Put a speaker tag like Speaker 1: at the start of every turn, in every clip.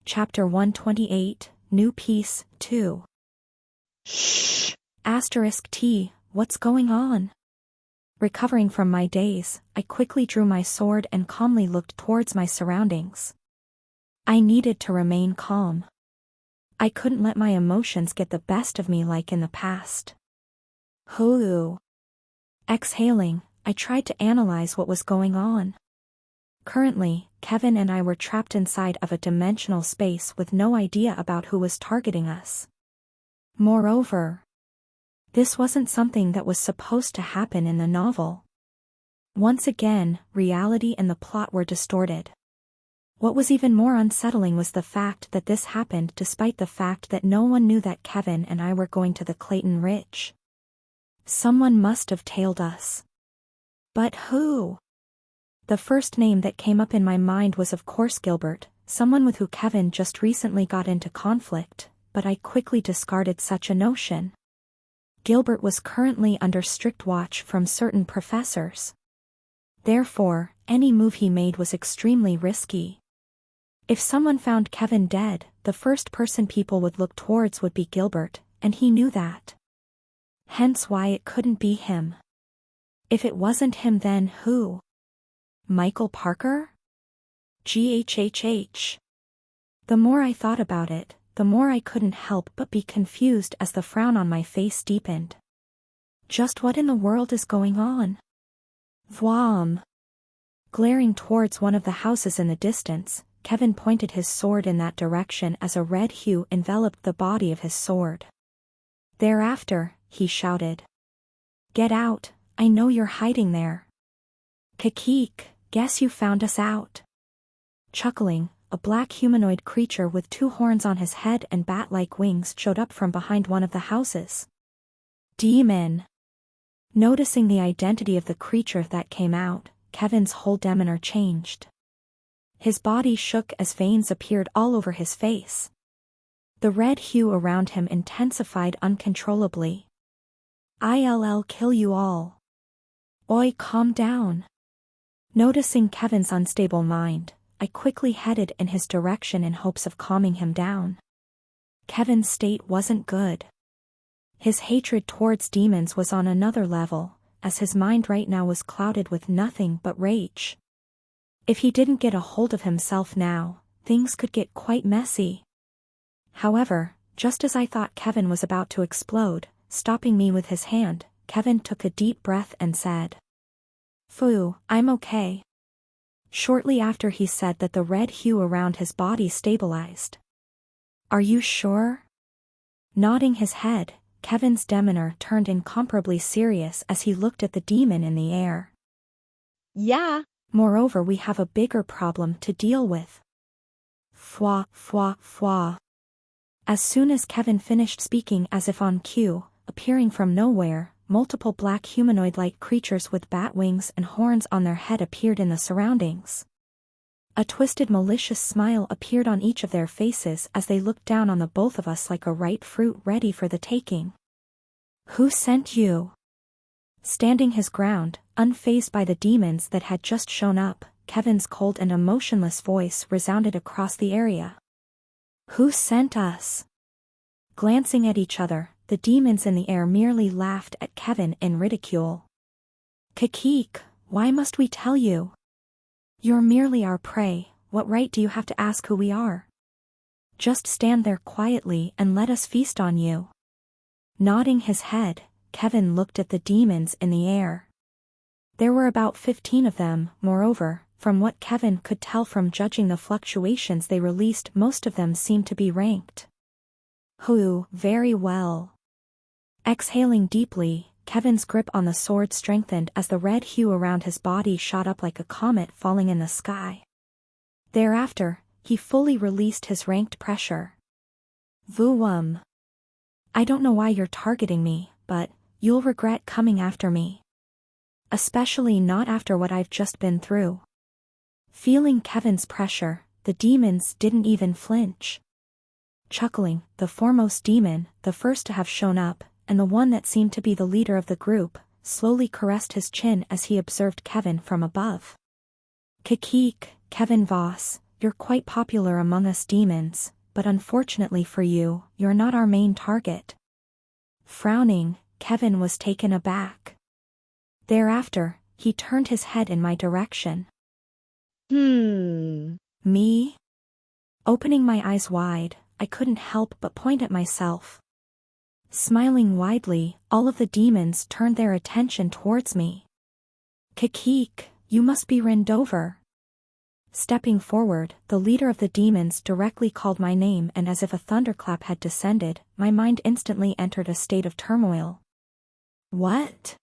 Speaker 1: Chapter 128, New Piece, 2.
Speaker 2: Shh!
Speaker 1: T, what's going on? Recovering from my daze, I quickly drew my sword and calmly looked towards my surroundings. I needed to remain calm. I couldn't let my emotions get the best of me like in the past. Hoo. Exhaling, I tried to analyze what was going on. Currently, Kevin and I were trapped inside of a dimensional space with no idea about who was targeting us. Moreover, this wasn't something that was supposed to happen in the novel. Once again, reality and the plot were distorted. What was even more unsettling was the fact that this happened despite the fact that no one knew that Kevin and I were going to the Clayton Ridge. Someone must have tailed us. But who? The first name that came up in my mind was of course Gilbert, someone with who Kevin just recently got into conflict, but I quickly discarded such a notion. Gilbert was currently under strict watch from certain professors. Therefore, any move he made was extremely risky. If someone found Kevin dead, the first person people would look towards would be Gilbert, and he knew that. Hence why it couldn't be him. If it wasn't him, then who? Michael Parker? GHHH. The more I thought about it, the more I couldn't help but be confused as the frown on my face deepened. Just what in the world is going on? Vwam. Glaring towards one of the houses in the distance, Kevin pointed his sword in that direction as a red hue enveloped the body of his sword. Thereafter, he shouted. "Get out, I know you're hiding there. Kakeek, guess you found us out." Chuckling, a black humanoid creature with 2 horns on his head and bat-like wings showed up from behind one of the houses. Demon. Noticing the identity of the creature that came out, Kevin's whole demeanor changed. His body shook as veins appeared all over his face. The red hue around him intensified uncontrollably. "I'll kill you all." "Oi, calm down." Noticing Kevin's unstable mind, I quickly headed in his direction in hopes of calming him down. Kevin's state wasn't good. His hatred towards demons was on another level, as his mind right now was clouded with nothing but rage. If he didn't get a hold of himself now, things could get quite messy. However, just as I thought Kevin was about to explode, stopping me with his hand, Kevin took a deep breath and said, "Phew, I'm okay." Shortly after he said that the red hue around his body stabilized. "Are you sure?" Nodding his head, Kevin's demeanor turned incomparably serious as he looked at the demon in the air.
Speaker 2: Yeah.
Speaker 1: Moreover, we have a bigger problem to deal with. Fwa, fwa, fwa. As soon as Kevin finished speaking as if on cue, appearing from nowhere, multiple black humanoid-like creatures with bat wings and horns on their head appeared in the surroundings. A twisted malicious smile appeared on each of their faces as they looked down on the both of us like a ripe fruit ready for the taking. "Who sent you?" Standing his ground, unfazed by the demons that had just shown up, Kevin's cold and emotionless voice resounded across the area. "Who sent us?" Glancing at each other, the demons in the air merely laughed at Kevin in ridicule. "Kakeek, why must we tell you? You're merely our prey, what right do you have to ask who we are? Just stand there quietly and let us feast on you." Nodding his head, Kevin looked at the demons in the air. There were about 15 of them, moreover, from what Kevin could tell from judging the fluctuations they released, most of them seemed to be ranked. "Who, very well." Exhaling deeply, Kevin's grip on the sword strengthened as the red hue around his body shot up like a comet falling in the sky. Thereafter, he fully released his ranked pressure. "Vuwum. I don't know why you're targeting me, but you'll regret coming after me. Especially not after what I've just been through." Feeling Kevin's pressure, the demons didn't even flinch. Chuckling, the foremost demon, the first to have shown up, and the one that seemed to be the leader of the group, slowly caressed his chin as he observed Kevin from above. "Kakeek, Kevin Voss, you're quite popular among us demons, but unfortunately for you, you're not our main target." Frowning, Kevin was taken aback. Thereafter, he turned his head in my direction. Me? Opening my eyes wide, I couldn't help but point at myself. Smiling widely, all of the demons turned their attention towards me. "Kikik, you must be Rindover." Stepping forward, the leader of the demons directly called my name, and as if a thunderclap had descended, my mind instantly entered a state of turmoil. What?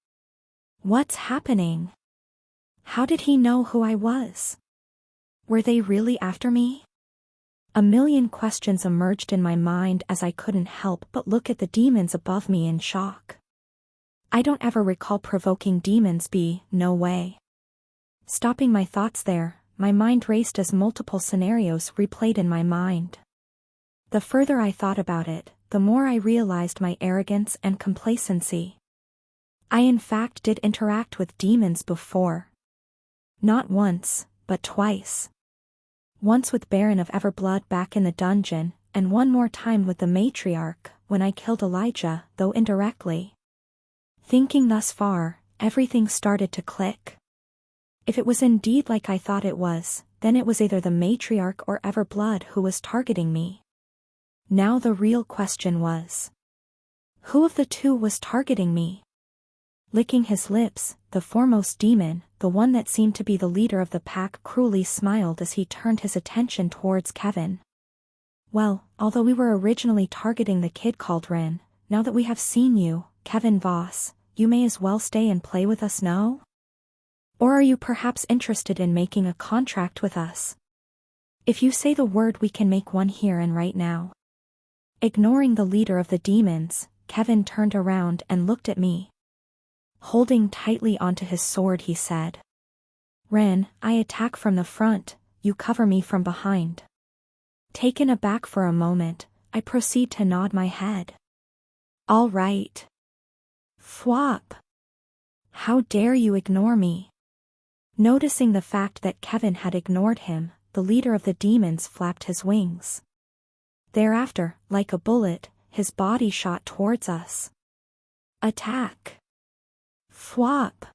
Speaker 1: What's happening? How did he know who I was? Were they really after me? A million questions emerged in my mind as I couldn't help but look at the demons above me in shock. I don't ever recall provoking demons. No way. Stopping my thoughts there, my mind raced as multiple scenarios replayed in my mind. The further I thought about it, the more I realized my arrogance and complacency. I in fact did interact with demons before. Not once, but twice. Once with Baron of Everblood back in the dungeon, and one more time with the matriarch, when I killed Elijah, though indirectly. Thinking thus far, everything started to click. If it was indeed like I thought it was, then it was either the matriarch or Everblood who was targeting me. Now the real question was, who of the two was targeting me? Licking his lips, the foremost demon, the one that seemed to be the leader of the pack, cruelly smiled as he turned his attention towards Kevin. "Well, although we were originally targeting the kid called Rin, now that we have seen you, Kevin Voss, you may as well stay and play with us, no? Or are you perhaps interested in making a contract with us? If you say the word, we can make one here and right now." Ignoring the leader of the demons, Kevin turned around and looked at me. Holding tightly onto his sword, he said, "Ren, I attack from the front, you cover me from behind." Taken aback for a moment, I proceed to nod my head. "All right." Thwop. "How dare you ignore me?" Noticing the fact that Kevin had ignored him, the leader of the demons flapped his wings. Thereafter, like a bullet, his body shot towards us. Attack. Thwop.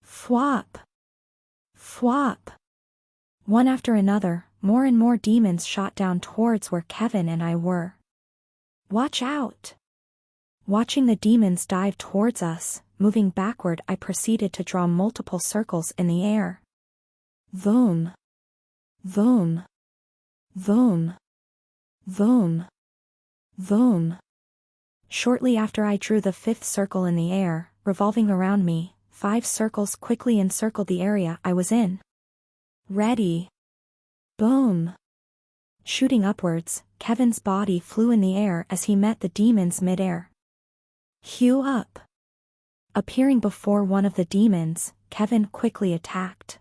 Speaker 1: Thwop. Thwop. One after another, more and more demons shot down towards where Kevin and I were. "Watch out!" Watching the demons dive towards us, moving backward, I proceeded to draw multiple circles in the air. Vroom. Vroom. Vroom. Vroom. Vroom. Shortly after I drew the fifth circle in the air, revolving around me, 5 circles quickly encircled the area I was in. Ready. Boom. Shooting upwards, Kevin's body flew in the air as he met the demons mid-air. Hew up. Appearing before one of the demons, Kevin quickly attacked.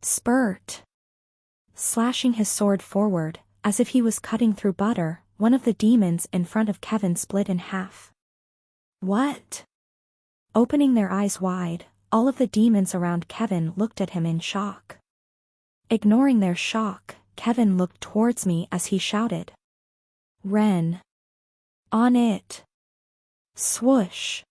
Speaker 1: Spurt. Slashing his sword forward, as if he was cutting through butter, one of the demons in front of Kevin split in half. What? Opening their eyes wide, all of the demons around Kevin looked at him in shock. Ignoring their shock, Kevin looked towards me as he shouted. Ren. On it. Swoosh.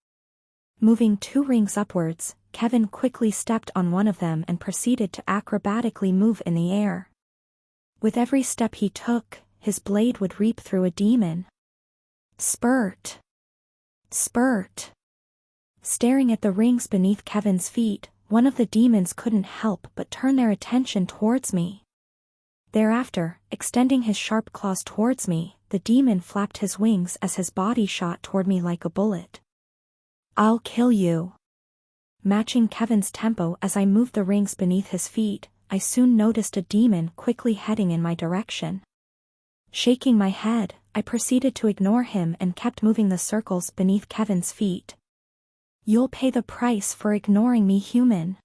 Speaker 1: Moving 2 rings upwards, Kevin quickly stepped on one of them and proceeded to acrobatically move in the air. With every step he took, his blade would reap through a demon. Spurt. Spurt. Staring at the rings beneath Kevin's feet, one of the demons couldn't help but turn their attention towards me. Thereafter, extending his sharp claws towards me, the demon flapped his wings as his body shot toward me like a bullet. I'll kill you. Matching Kevin's tempo as I moved the rings beneath his feet, I soon noticed a demon quickly heading in my direction. Shaking my head, I proceeded to ignore him and kept moving the circles beneath Kevin's feet. You'll pay the price for ignoring me, human.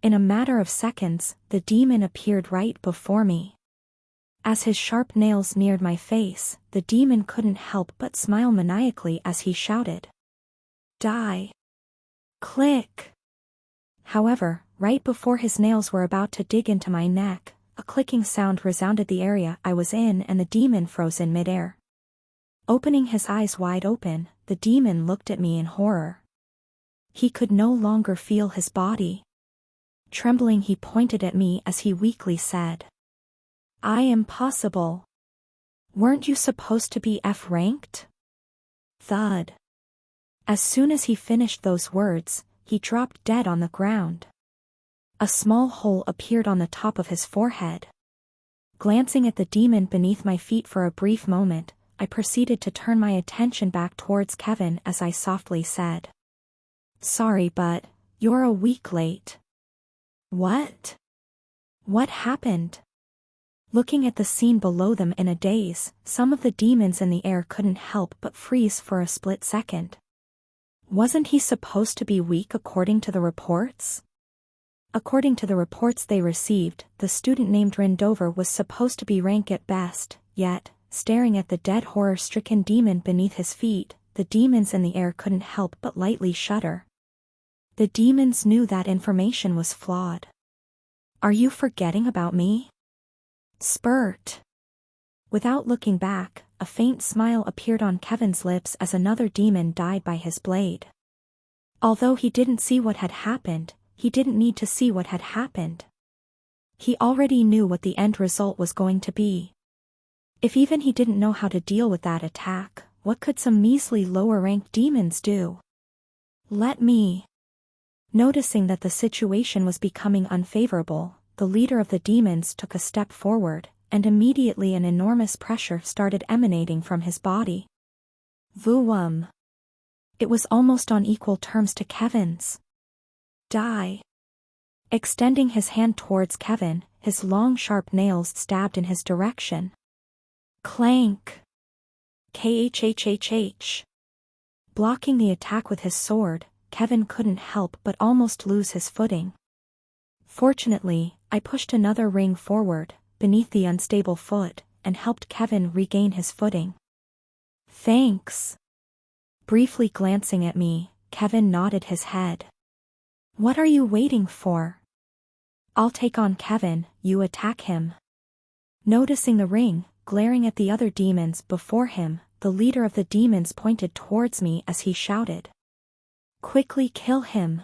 Speaker 1: In a matter of seconds, the demon appeared right before me. As his sharp nails neared my face, the demon couldn't help but smile maniacally as he shouted. Die. Click. However, right before his nails were about to dig into my neck, a clicking sound resounded the area I was in and the demon froze in midair. Opening his eyes wide open, the demon looked at me in horror. He could no longer feel his body. Trembling, he pointed at me as he weakly said, "I am possible. Weren't you supposed to be F-ranked?" Thud. As soon as he finished those words, he dropped dead on the ground. A small hole appeared on the top of his forehead. Glancing at the demon beneath my feet for a brief moment, I proceeded to turn my attention back towards Kevin as I softly said, "Sorry, but you're a week late." "What? What happened?" Looking at the scene below them in a daze, some of the demons in the air couldn't help but freeze for a split second. Wasn't he supposed to be weak according to the reports? According to the reports they received, the student named Rindover was supposed to be rank at best, yet, staring at the dead horror-stricken demon beneath his feet, the demons in the air couldn't help but lightly shudder. The demons knew that information was flawed. "Are you forgetting about me?" Spurt. Without looking back, a faint smile appeared on Kevin's lips as another demon died by his blade. Although he didn't see what had happened, he didn't need to see what had happened. He already knew what the end result was going to be. If even he didn't know how to deal with that attack, what could some measly lower-ranked demons do? "Let me." Noticing that the situation was becoming unfavorable, the leader of the demons took a step forward, and immediately an enormous pressure started emanating from his body. Vroom. It was almost on equal terms to Kevin's. "Die." Extending his hand towards Kevin, his long sharp nails stabbed in his direction. Clank. Khhhhh. Blocking the attack with his sword, Kevin couldn't help but almost lose his footing. Fortunately, I pushed another ring forward, beneath the unstable foot, and helped Kevin regain his footing. "Thanks." Briefly glancing at me, Kevin nodded his head. "What are you waiting for?" "I'll take on Kevin, you attack him." Noticing the ring, glaring at the other demons before him, the leader of the demons pointed towards me as he shouted, "Quickly kill him.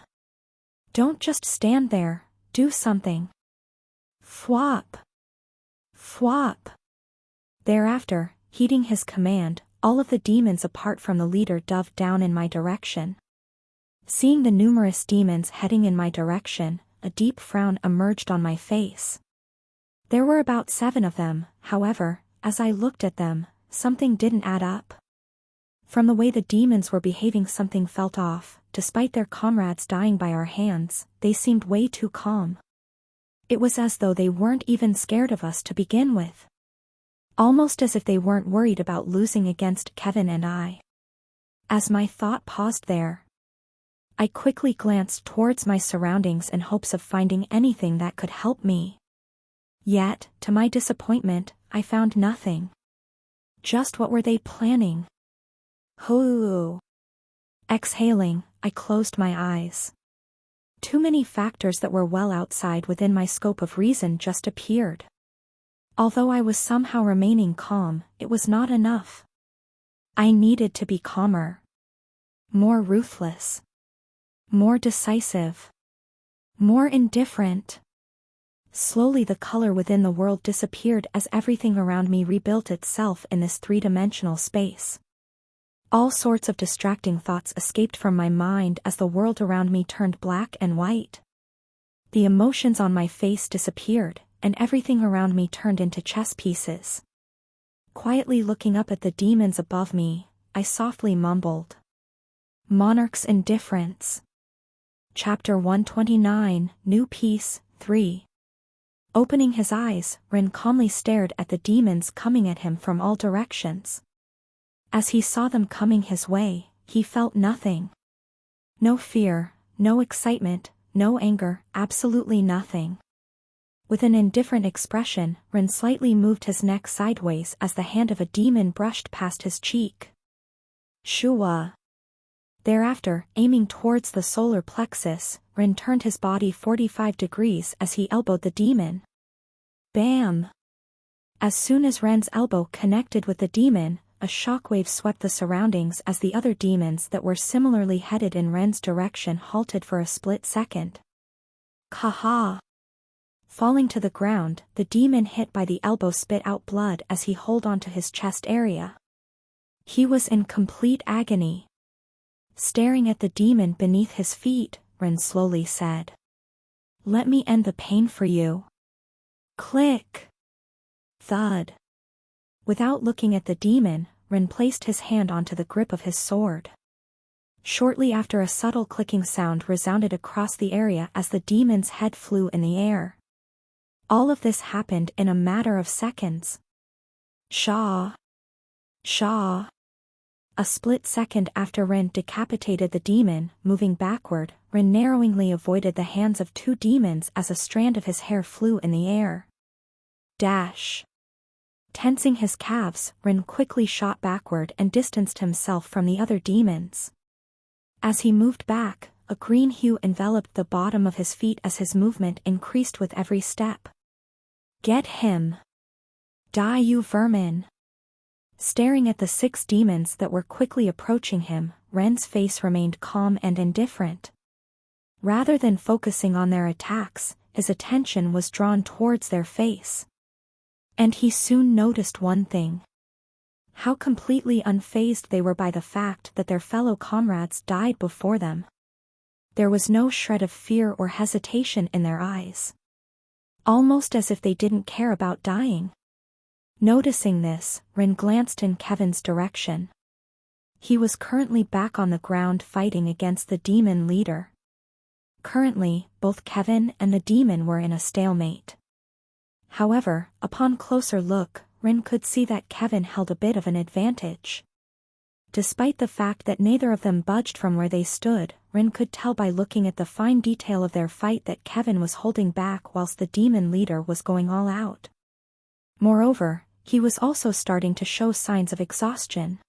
Speaker 1: Don't just stand there, do something." Fwop. Fwop. Thereafter, heeding his command, all of the demons apart from the leader dove down in my direction. Seeing the numerous demons heading in my direction, a deep frown emerged on my face. There were about 7 of them, however, as I looked at them, something didn't add up. From the way the demons were behaving, something felt off. Despite their comrades dying by our hands, they seemed way too calm. It was as though they weren't even scared of us to begin with. Almost as if they weren't worried about losing against Kevin and I. As my thought paused there, I quickly glanced towards my surroundings in hopes of finding anything that could help me. Yet, to my disappointment, I found nothing. Just what were they planning? Hoo. Exhaling, I closed my eyes. Too many factors that were well outside within my scope of reason just appeared. Although I was somehow remaining calm, it was not enough. I needed to be calmer. More ruthless. More decisive. More indifferent. Slowly the color within the world disappeared as everything around me rebuilt itself in this three-dimensional space. All sorts of distracting thoughts escaped from my mind as the world around me turned black and white. The emotions on my face disappeared, and everything around me turned into chess pieces. Quietly looking up at the demons above me, I softly mumbled, "Monarch's Indifference." Chapter 129, New Piece, 3. Opening his eyes, Rin calmly stared at the demons coming at him from all directions. As he saw them coming his way, he felt nothing. No fear, no excitement, no anger, absolutely nothing. With an indifferent expression, Rin slightly moved his neck sideways as the hand of a demon brushed past his cheek. Shua. Thereafter, aiming towards the solar plexus, Rin turned his body 45 degrees as he elbowed the demon. Bam! As soon as Ren's elbow connected with the demon, a shockwave swept the surroundings as the other demons that were similarly headed in Ren's direction halted for a split second. Ka-ha! Falling to the ground, the demon hit by the elbow spit out blood as he held onto his chest area. He was in complete agony. Staring at the demon beneath his feet, Ren slowly said, "Let me end the pain for you." Click! Thud. Without looking at the demon, Ren placed his hand onto the grip of his sword. Shortly after, a subtle clicking sound resounded across the area as the demon's head flew in the air. All of this happened in a matter of seconds. Shaw! Shaw! A split second after Ren decapitated the demon, moving backward, Ren narrowingly avoided the hands of two demons as a strand of his hair flew in the air. Dash! Tensing his calves, Ren quickly shot backward and distanced himself from the other demons. As he moved back, a green hue enveloped the bottom of his feet as his movement increased with every step. Get him! Die, you vermin! Staring at the 6 demons that were quickly approaching him, Ren's face remained calm and indifferent. Rather than focusing on their attacks, his attention was drawn towards their face. And he soon noticed one thing. How completely unfazed they were by the fact that their fellow comrades died before them. There was no shred of fear or hesitation in their eyes. Almost as if they didn't care about dying. Noticing this, Ren glanced in Kevin's direction. He was currently back on the ground fighting against the demon leader. Currently, both Kevin and the demon were in a stalemate. However, upon closer look, Ren could see that Kevin held a bit of an advantage. Despite the fact that neither of them budged from where they stood, Ren could tell by looking at the fine detail of their fight that Kevin was holding back whilst the demon leader was going all out. Moreover, he was also starting to show signs of exhaustion.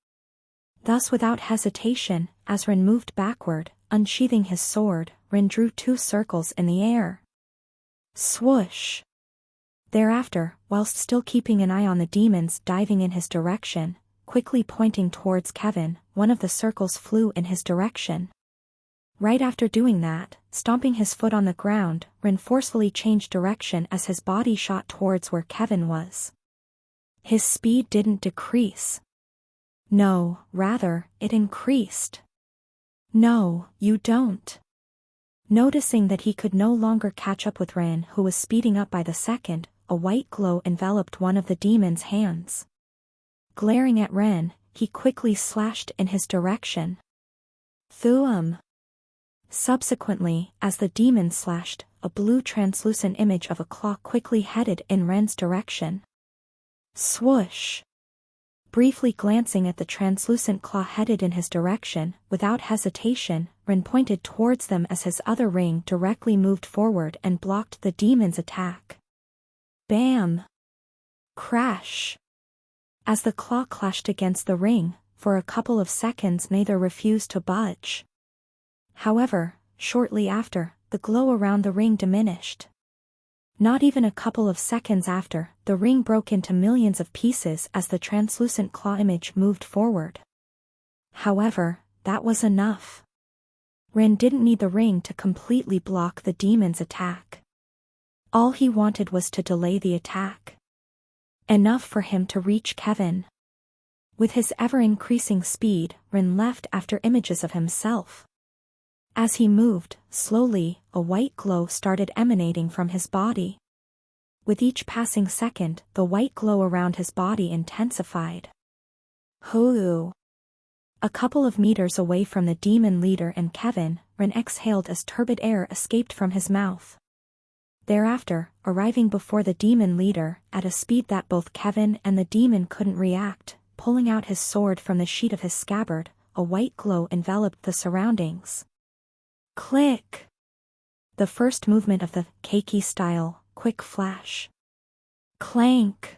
Speaker 1: Thus, without hesitation, as Ren moved backward, unsheathing his sword, Ren drew 2 circles in the air. Swoosh! Thereafter, whilst still keeping an eye on the demons diving in his direction, quickly pointing towards Kevin, one of the circles flew in his direction. Right after doing that, stomping his foot on the ground, Ren forcefully changed direction as his body shot towards where Kevin was. His speed didn't decrease. No, rather, it increased. No, you don't. Noticing that he could no longer catch up with Ren, who was speeding up by the second, a white glow enveloped one of the demon's hands. Glaring at Ren, he quickly slashed in his direction. Thuum! Subsequently, as the demon slashed, a blue translucent image of a claw quickly headed in Ren's direction. Swoosh! Briefly glancing at the translucent claw headed in his direction, without hesitation, Ren pointed towards them as his other ring directly moved forward and blocked the demon's attack. Bam! Crash! As the claw clashed against the ring, for a couple of seconds neither refused to budge. However, shortly after, the glow around the ring diminished. Not even a couple of seconds after, the ring broke into millions of pieces as the translucent claw image moved forward. However, that was enough. Ren didn't need the ring to completely block the demon's attack. All he wanted was to delay the attack. Enough for him to reach Kevin. With his ever-increasing speed, Ren left after images of himself. As he moved, slowly, a white glow started emanating from his body. With each passing second, the white glow around his body intensified. Hoo! A couple of meters away from the demon leader and Kevin, Ren exhaled as turbid air escaped from his mouth. Thereafter, arriving before the demon leader, at a speed that both Kevin and the demon couldn't react, pulling out his sword from the sheath of his scabbard, a white glow enveloped the surroundings. Click! The first movement of the keiki-style, quick flash. Clank!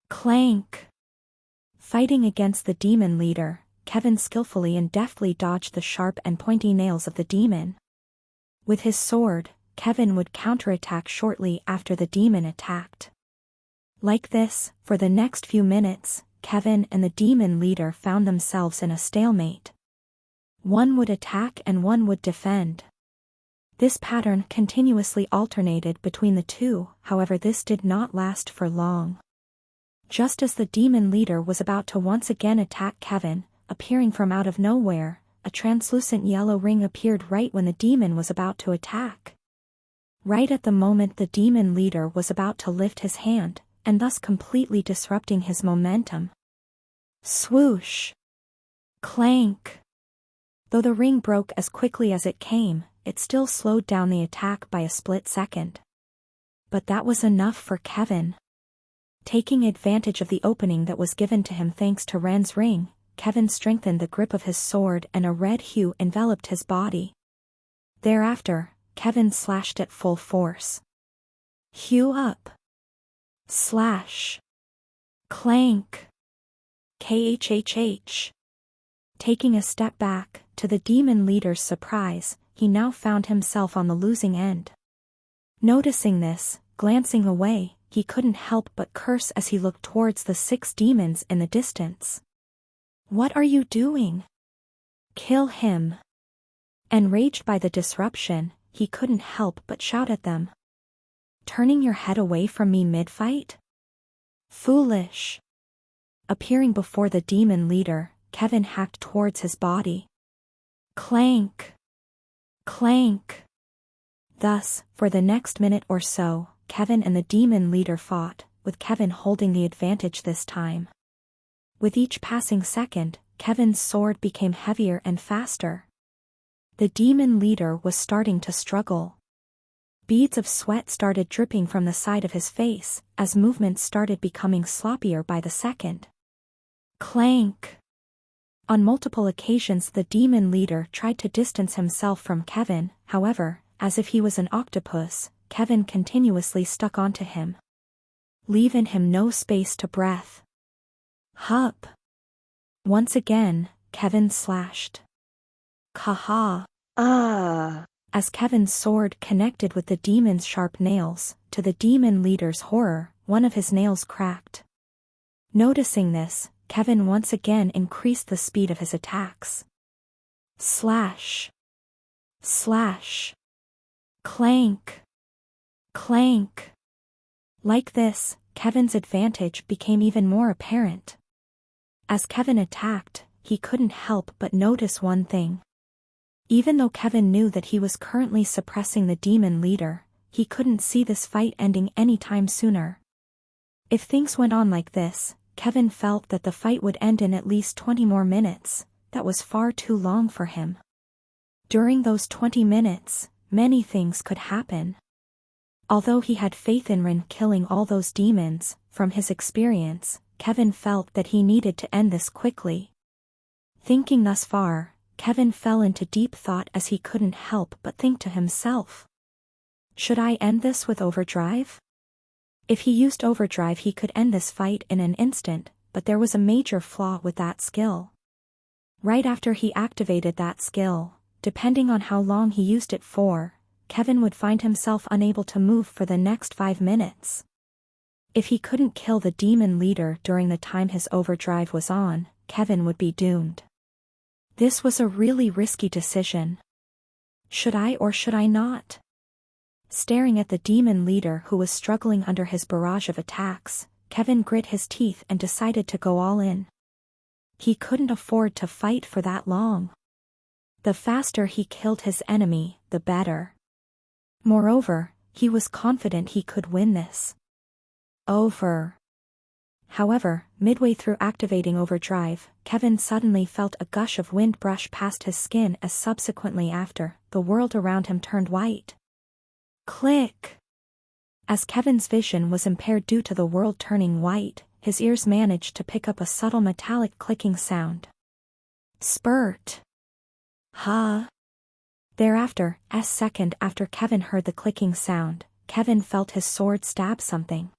Speaker 1: Clank! Fighting against the demon leader, Kevin skillfully and deftly dodged the sharp and pointy nails of the demon. With his sword, Kevin would counterattack shortly after the demon attacked. Like this, for the next few minutes, Kevin and the demon leader found themselves in a stalemate. One would attack and one would defend. This pattern continuously alternated between the two, however this did not last for long. Just as the demon leader was about to once again attack Kevin, appearing from out of nowhere, a translucent yellow ring appeared right when the demon was about to attack. Right at the moment the demon leader was about to lift his hand, and thus completely disrupting his momentum. Swoosh! Clank! Though the ring broke as quickly as it came, it still slowed down the attack by a split second. But that was enough for Kevin. Taking advantage of the opening that was given to him thanks to Ren's ring, Kevin strengthened the grip of his sword and a red hue enveloped his body. Thereafter, Kevin slashed at full force. Hue up. Slash. Clank. KHHH. Taking a step back, to the demon leader's surprise, he now found himself on the losing end. Noticing this, glancing away, he couldn't help but curse as he looked towards the 6 demons in the distance. What are you doing? Kill him. Enraged by the disruption, he couldn't help but shout at them. Turning your head away from me mid-fight? Foolish. Appearing before the demon leader, Kevin hacked towards his body. Clank. Clank. Thus, for the next minute or so, Kevin and the demon leader fought, with Kevin holding the advantage this time. With each passing second, Kevin's sword became heavier and faster. The demon leader was starting to struggle. Beads of sweat started dripping from the side of his face, as movements started becoming sloppier by the second. Clank! On multiple occasions the demon leader tried to distance himself from Kevin, however, as if he was an octopus, Kevin continuously stuck onto him, leaving him no space to breathe. Hup! Once again, Kevin slashed. Kaha!
Speaker 2: Ah!
Speaker 1: As Kevin's sword connected with the demon's sharp nails, to the demon leader's horror, one of his nails cracked. Noticing this, Kevin once again increased the speed of his attacks. Slash. Slash. Clank. Clank. Like this, Kevin's advantage became even more apparent. As Kevin attacked, he couldn't help but notice one thing. Even though Kevin knew that he was currently suppressing the demon leader, he couldn't see this fight ending anytime sooner. If things went on like this, Kevin felt that the fight would end in at least 20 more minutes. That was far too long for him. During those 20 minutes, many things could happen. Although he had faith in Ren killing all those demons, from his experience, Kevin felt that he needed to end this quickly. Thinking thus far, Kevin fell into deep thought as he couldn't help but think to himself. Should I end this with overdrive? If he used overdrive he could end this fight in an instant, but there was a major flaw with that skill. Right after he activated that skill, depending on how long he used it for, Kevin would find himself unable to move for the next 5 minutes. If he couldn't kill the demon leader during the time his overdrive was on, Kevin would be doomed. This was a really risky decision. Should I or should I not? Staring at the demon leader who was struggling under his barrage of attacks, Kevin grit his teeth and decided to go all in. He couldn't afford to fight for that long. The faster he killed his enemy, the better. Moreover, he was confident he could win this. Over. However, midway through activating overdrive, Kevin suddenly felt a gush of wind brush past his skin as subsequently after, the world around him turned white. Click! As Kevin's vision was impaired due to the world turning white, his ears managed to pick up a subtle metallic clicking sound. Spurt! Huh? Thereafter, a second after Kevin heard the clicking sound, Kevin felt his sword stab something.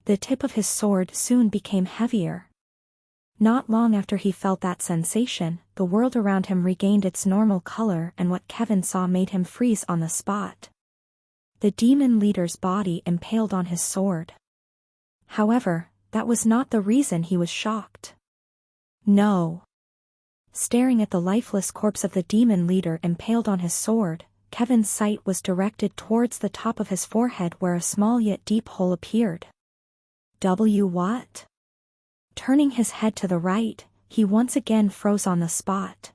Speaker 1: The tip of his sword soon became heavier. Not long after he felt that sensation, the world around him regained its normal color and what Kevin saw made him freeze on the spot. The demon leader's body impaled on his sword. However, that was not the reason he was shocked. No. Staring at the lifeless corpse of the demon leader impaled on his sword, Kevin's sight was directed towards the top of his forehead where a small yet deep hole appeared. What? Turning his head to the right, he once again froze on the spot.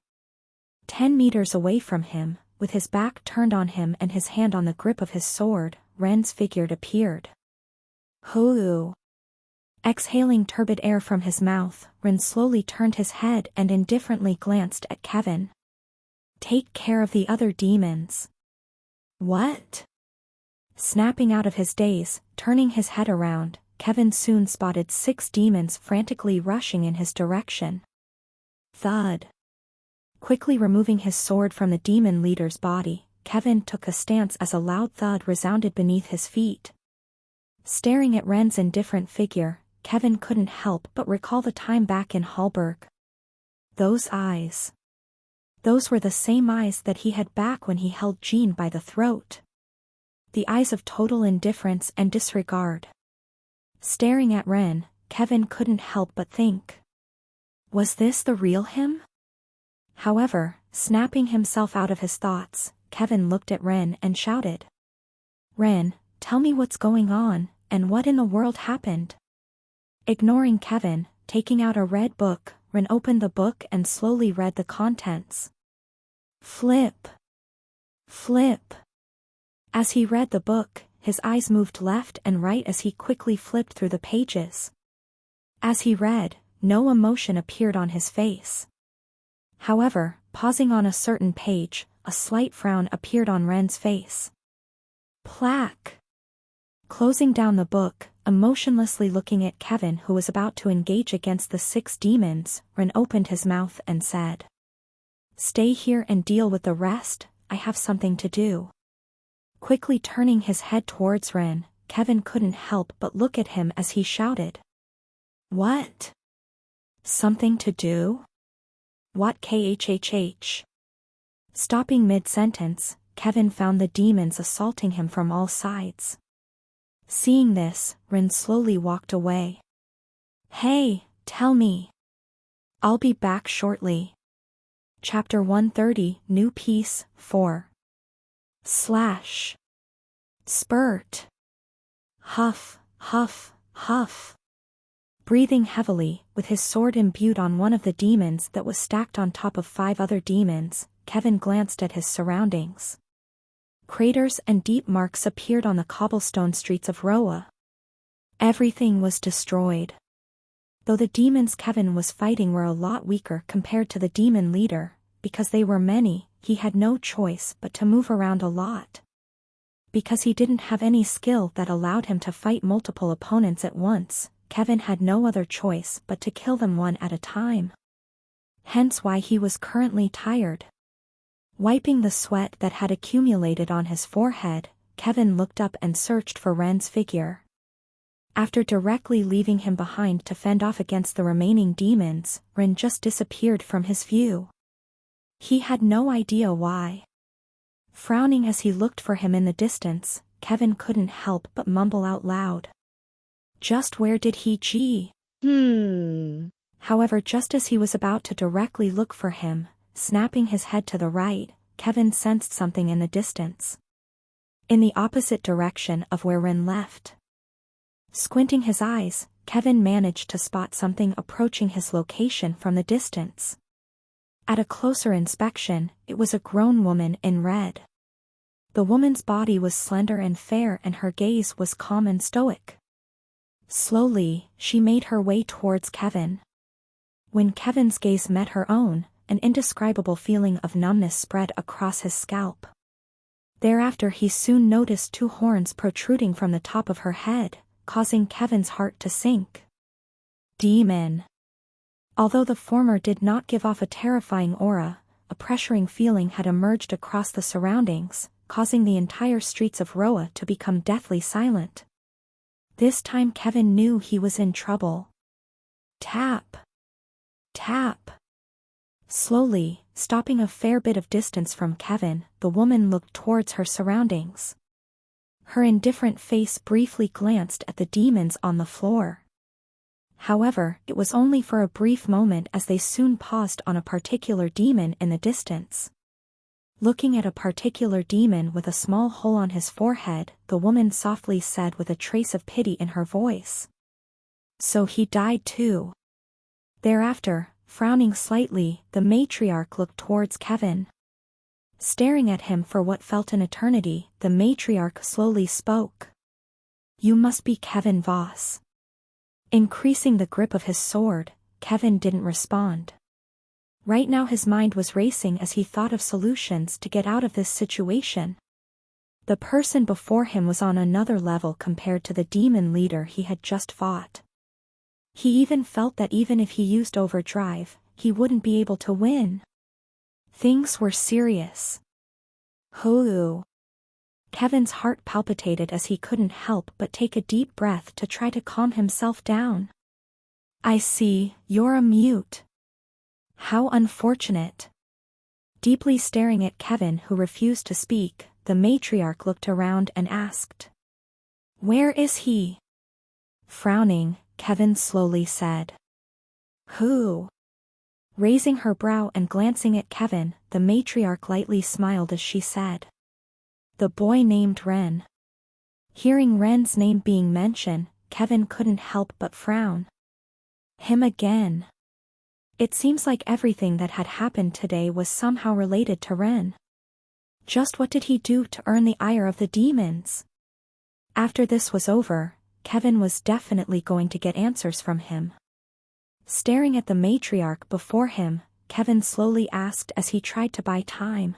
Speaker 1: 10 meters away from him, with his back turned on him and his hand on the grip of his sword, Ren's figure appeared. Hoo! Exhaling turbid air from his mouth, Ren slowly turned his head and indifferently glanced at Kevin. Take care of the other demons. What? Snapping out of his daze, turning his head around, Kevin soon spotted 6 demons frantically rushing in his direction. Thud. Quickly removing his sword from the demon leader's body, Kevin took a stance as a loud thud resounded beneath his feet. Staring at Ren's indifferent figure, Kevin couldn't help but recall the time back in Hallberg. Those eyes. Those were the same eyes that he had back when he held Jean by the throat. The eyes of total indifference and disregard. Staring at Ren, Kevin couldn't help but think. Was this the real him? However, snapping himself out of his thoughts, Kevin looked at Ren and shouted. Ren, tell me what's going on, and what in the world happened? Ignoring Kevin, taking out a red book, Ren opened the book and slowly read the contents. Flip. Flip. As he read the book, his eyes moved left and right as he quickly flipped through the pages. As he read, no emotion appeared on his face. However, pausing on a certain page, a slight frown appeared on Ren's face. Plaque. Closing down the book, emotionlessly looking at Kevin who was about to engage against the 6 demons, Ren opened his mouth and said. Stay here and deal with the rest, I have something to do. Quickly turning his head towards Ren, Kevin couldn't help but look at him as he shouted. What? Something to do? What khhh? Stopping mid-sentence, Kevin found the demons assaulting him from all sides. Seeing this, Ren slowly walked away. Hey, tell me. I'll be back shortly. Chapter 130, New Piece, 4. Slash. Spurt. Huff, huff, huff. Breathing heavily, with his sword imbued on one of the demons that was stacked on top of 5 other demons, Kevin glanced at his surroundings. Craters and deep marks appeared on the cobblestone streets of Roa. Everything was destroyed. Though the demons Kevin was fighting were a lot weaker compared to the demon leader, because they were many, he had no choice but to move around a lot. Because he didn't have any skill that allowed him to fight multiple opponents at once, Kevin had no other choice but to kill them one at a time. Hence why he was currently tired. Wiping the sweat that had accumulated on his forehead, Kevin looked up and searched for Ren's figure. After directly leaving him behind to fend off against the remaining demons, Ren just disappeared from his view. He had no idea why. Frowning as he looked for him in the distance, Kevin couldn't help but mumble out loud. Just where did he go? However, just as he was about to directly look for him, snapping his head to the right, Kevin sensed something in the distance. In the opposite direction of where Ren left. Squinting his eyes, Kevin managed to spot something approaching his location from the distance. At a closer inspection, it was a grown woman in red. The woman's body was slender and fair and her gaze was calm and stoic. Slowly, she made her way towards Kevin. When Kevin's gaze met her own, an indescribable feeling of numbness spread across his scalp. Thereafter he soon noticed 2 horns protruding from the top of her head, causing Kevin's heart to sink. Demon. Although the former did not give off a terrifying aura, a pressuring feeling had emerged across the surroundings, causing the entire streets of Roa to become deathly silent. This time Kevin knew he was in trouble. Tap. Tap. Slowly, stopping a fair bit of distance from Kevin, the woman looked towards her surroundings. Her indifferent face briefly glanced at the demons on the floor. However, it was only for a brief moment, as they soon paused on a particular demon in the distance. Looking at a particular demon with a small hole on his forehead, the woman softly said with a trace of pity in her voice, "So he died too." Thereafter, frowning slightly, the matriarch looked towards Kevin. Staring at him for what felt an eternity, the matriarch slowly spoke. "You must be Kevin Voss." Increasing the grip of his sword, Kevin didn't respond. Right now his mind was racing as he thought of solutions to get out of this situation. The person before him was on another level compared to the demon leader he had just fought. He even felt that even if he used overdrive, he wouldn't be able to win. Things were serious. Hoo. Kevin's heart palpitated as he couldn't help but take a deep breath to try to calm himself down. "I see, you're a mute. How unfortunate." Deeply staring at Kevin, who refused to speak, the matriarch looked around and asked, "Where is he?" Frowning, Kevin slowly said, "Who?" Raising her brow and glancing at Kevin, the matriarch lightly smiled as she said, "The boy named Ren." Hearing Ren's name being mentioned, Kevin couldn't help but frown. Him again. It seems like everything that had happened today was somehow related to Ren. Just what did he do to earn the ire of the demons? After this was over, Kevin was definitely going to get answers from him. Staring at the matriarch before him, Kevin slowly asked as he tried to buy time,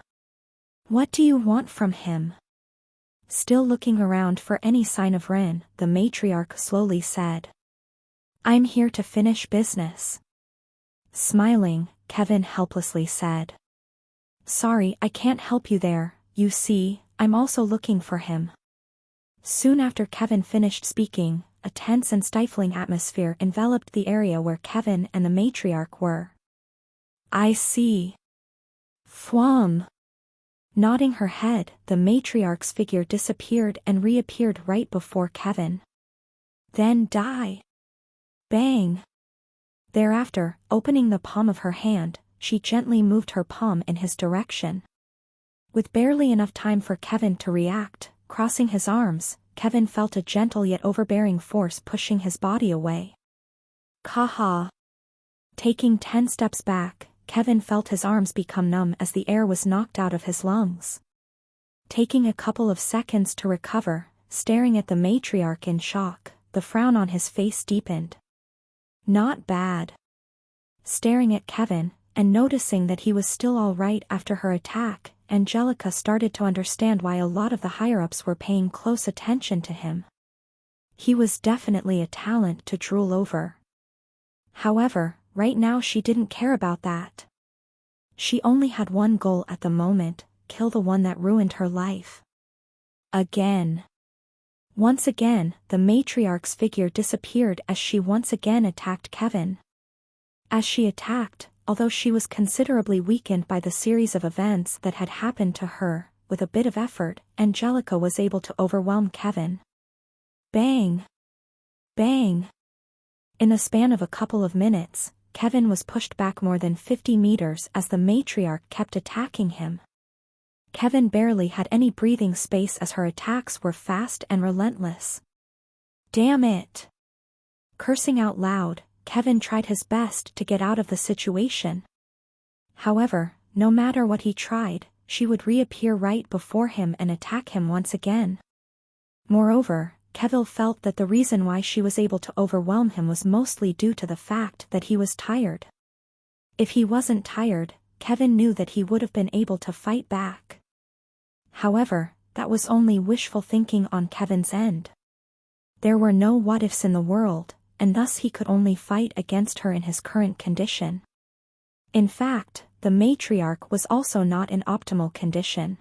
Speaker 1: "What do you want from him?" Still looking around for any sign of Ren, the matriarch slowly said, "I'm here to finish business." Smiling, Kevin helplessly said, "Sorry, I can't help you there. You see, I'm also looking for him." Soon after Kevin finished speaking, a tense and stifling atmosphere enveloped the area where Kevin and the matriarch were. "I see." Fwam. Nodding her head, the matriarch's figure disappeared and reappeared right before Kevin. Then die. Bang. Thereafter, opening the palm of her hand, she gently moved her palm in his direction. With barely enough time for Kevin to react, crossing his arms, Kevin felt a gentle yet overbearing force pushing his body away. Kaha. Taking 10 steps back, Kevin felt his arms become numb as the air was knocked out of his lungs. Taking a couple of seconds to recover, staring at the matriarch in shock, the frown on his face deepened. Not bad. Staring at Kevin, and noticing that he was still all right after her attack, Angelica started to understand why a lot of the higher-ups were paying close attention to him. He was definitely a talent to drool over. However, right now she didn't care about that. She only had one goal at the moment: kill the one that ruined her life. Again. Once again, the matriarch's figure disappeared as she once again attacked Kevin. As she attacked, although she was considerably weakened by the series of events that had happened to her, with a bit of effort, Angelica was able to overwhelm Kevin. Bang! Bang! In the span of a couple of minutes, Kevin was pushed back more than 50 meters as the matriarch kept attacking him. Kevin barely had any breathing space as her attacks were fast and relentless. Damn it! Cursing out loud, Kevin tried his best to get out of the situation. However, no matter what he tried, she would reappear right before him and attack him once again. Moreover, Kevin felt that the reason why she was able to overwhelm him was mostly due to the fact that he was tired. If he wasn't tired, Kevin knew that he would have been able to fight back. However, that was only wishful thinking on Kevin's end. There were no what-ifs in the world, and thus he could only fight against her in his current condition. In fact, the matriarch was also not in optimal condition.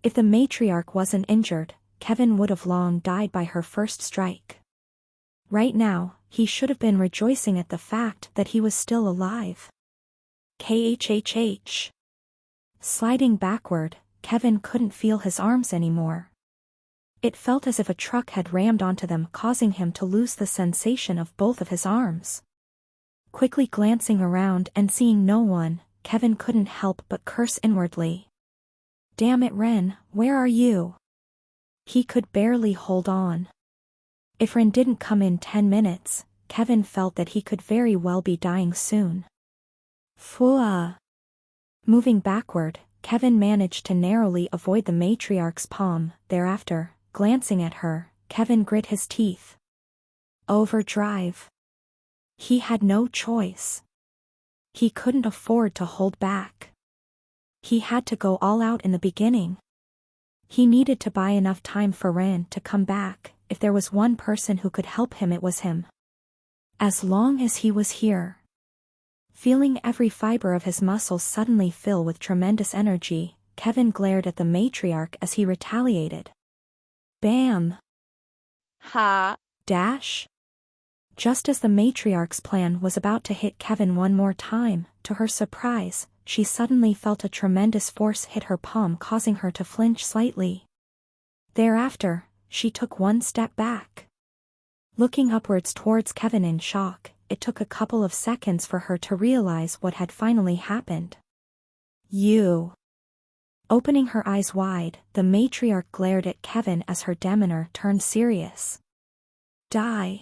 Speaker 1: If the matriarch wasn't injured, Kevin would have long died by her first strike. Right now, he should have been rejoicing at the fact that he was still alive. KHHH. Sliding backward, Kevin couldn't feel his arms anymore. It felt as if a truck had rammed onto them, causing him to lose the sensation of both of his arms. Quickly glancing around and seeing no one, Kevin couldn't help but curse inwardly. Damn it, Ren, where are you? He could barely hold on. If Ren didn't come in 10 minutes, Kevin felt that he could very well be dying soon. Fua. Moving backward, Kevin managed to narrowly avoid the matriarch's palm. Thereafter, glancing at her, Kevin grit his teeth. Overdrive. He had no choice. He couldn't afford to hold back. He had to go all out in the beginning. He needed to buy enough time for Ren to come back. If there was one person who could help him, it was him. As long as he was here. Feeling every fiber of his muscles suddenly fill with tremendous energy, Kevin glared at the matriarch as he retaliated. Bam!
Speaker 2: Ha!
Speaker 1: Dash! Just as the matriarch's plan was about to hit Kevin one more time, to her surprise, she suddenly felt a tremendous force hit her palm, causing her to flinch slightly. Thereafter, she took one step back. Looking upwards towards Kevin in shock, it took a couple of seconds for her to realize what had finally happened. You. Opening her eyes wide, the matriarch glared at Kevin as her demeanor turned serious. Die.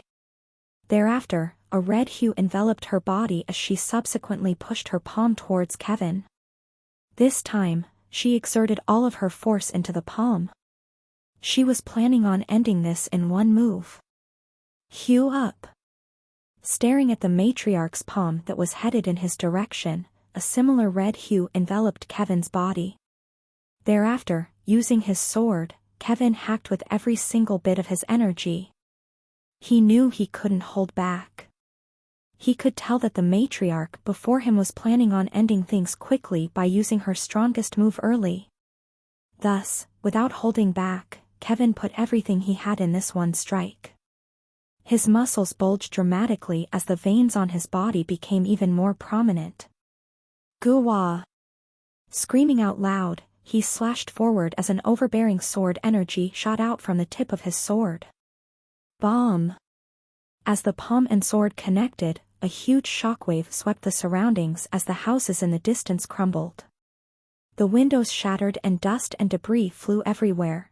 Speaker 1: Thereafter, a red hue enveloped her body as she subsequently pushed her palm towards Kevin. This time, she exerted all of her force into the palm. She was planning on ending this in one move. Hue up. Staring at the matriarch's palm that was headed in his direction, a similar red hue enveloped Kevin's body. Thereafter, using his sword, Kevin hacked with every single bit of his energy. He knew he couldn't hold back. He could tell that the matriarch before him was planning on ending things quickly by using her strongest move early. Thus, without holding back, Kevin put everything he had in this one strike. His muscles bulged dramatically as the veins on his body became even more prominent. Goo-wah! Screaming out loud, he slashed forward as an overbearing sword energy shot out from the tip of his sword. Bomb! As the palm and sword connected, a huge shockwave swept the surroundings as the houses in the distance crumbled. The windows shattered and dust and debris flew everywhere.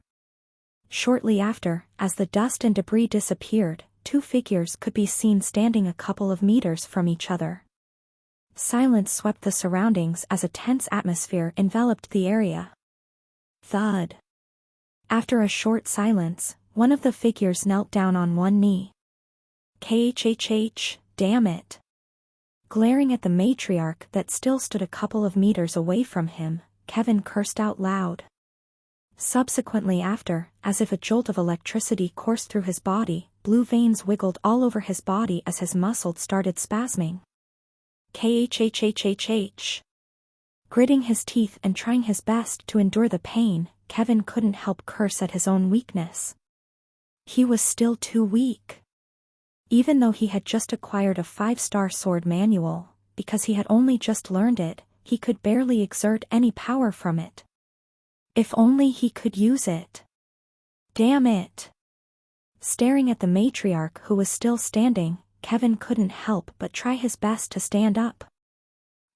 Speaker 1: Shortly after, as the dust and debris disappeared, two figures could be seen standing a couple of meters from each other. Silence swept the surroundings as a tense atmosphere enveloped the area. Thud. After a short silence, one of the figures knelt down on one knee. KHHH, damn it. Glaring at the matriarch that still stood a couple of meters away from him, Kevin cursed out loud. Subsequently after, as if a jolt of electricity coursed through his body, blue veins wiggled all over his body as his muscles started spasming. KHHHHH. Gritting his teeth and trying his best to endure the pain, Kevin couldn't help curse at his own weakness. He was still too weak. Even though he had just acquired a 5-star sword manual, because he had only just learned it, he could barely exert any power from it. If only he could use it. Damn it! Staring at the matriarch who was still standing, Kevin couldn't help but try his best to stand up.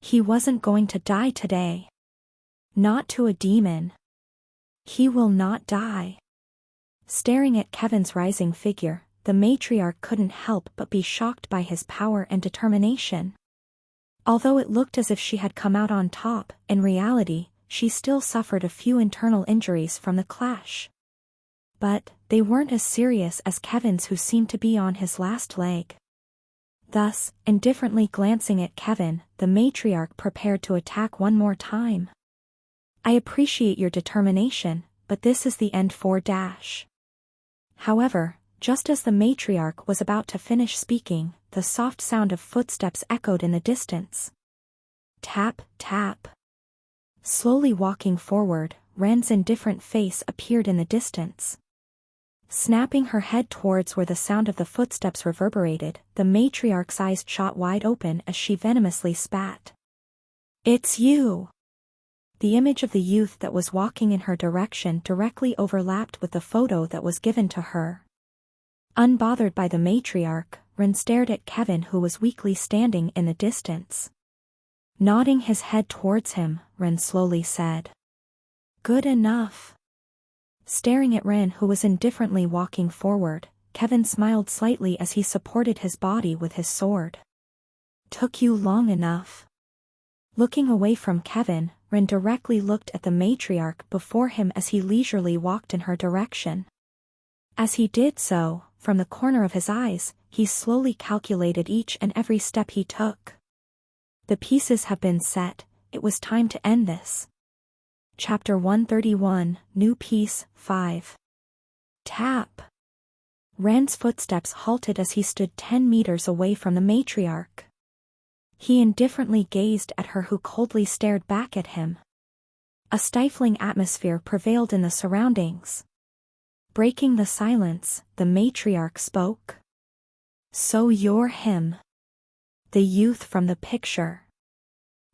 Speaker 1: He wasn't going to die today. Not to a demon. He will not die. Staring at Kevin's rising figure, the matriarch couldn't help but be shocked by his power and determination. Although it looked as if she had come out on top, in reality, she still suffered a few internal injuries from the clash. But, they weren't as serious as Kevin's, who seemed to be on his last leg. Thus, indifferently glancing at Kevin, the matriarch prepared to attack one more time. I appreciate your determination, but this is the end for Dash. However, just as the matriarch was about to finish speaking, the soft sound of footsteps echoed in the distance. Tap, tap. Slowly walking forward, Ren's indifferent face appeared in the distance. Snapping her head towards where the sound of the footsteps reverberated, the matriarch's eyes shot wide open as she venomously spat. It's you! The image of the youth that was walking in her direction directly overlapped with the photo that was given to her. Unbothered by the matriarch, Ren stared at Kevin, who was weakly standing in the distance. Nodding his head towards him, Ren slowly said, "Good enough." Staring at Ren, who was indifferently walking forward, Kevin smiled slightly as he supported his body with his sword. "Took you long enough." Looking away from Kevin, Ren directly looked at the matriarch before him as he leisurely walked in her direction. As he did so, from the corner of his eyes, he slowly calculated each and every step he took. The pieces have been set, it was time to end this. Chapter 131, New Piece, 5. Tap. Ren's footsteps halted as he stood 10 meters away from the matriarch. He indifferently gazed at her, who coldly stared back at him. A stifling atmosphere prevailed in the surroundings. Breaking the silence, the matriarch spoke. "So you're him. The youth from the picture."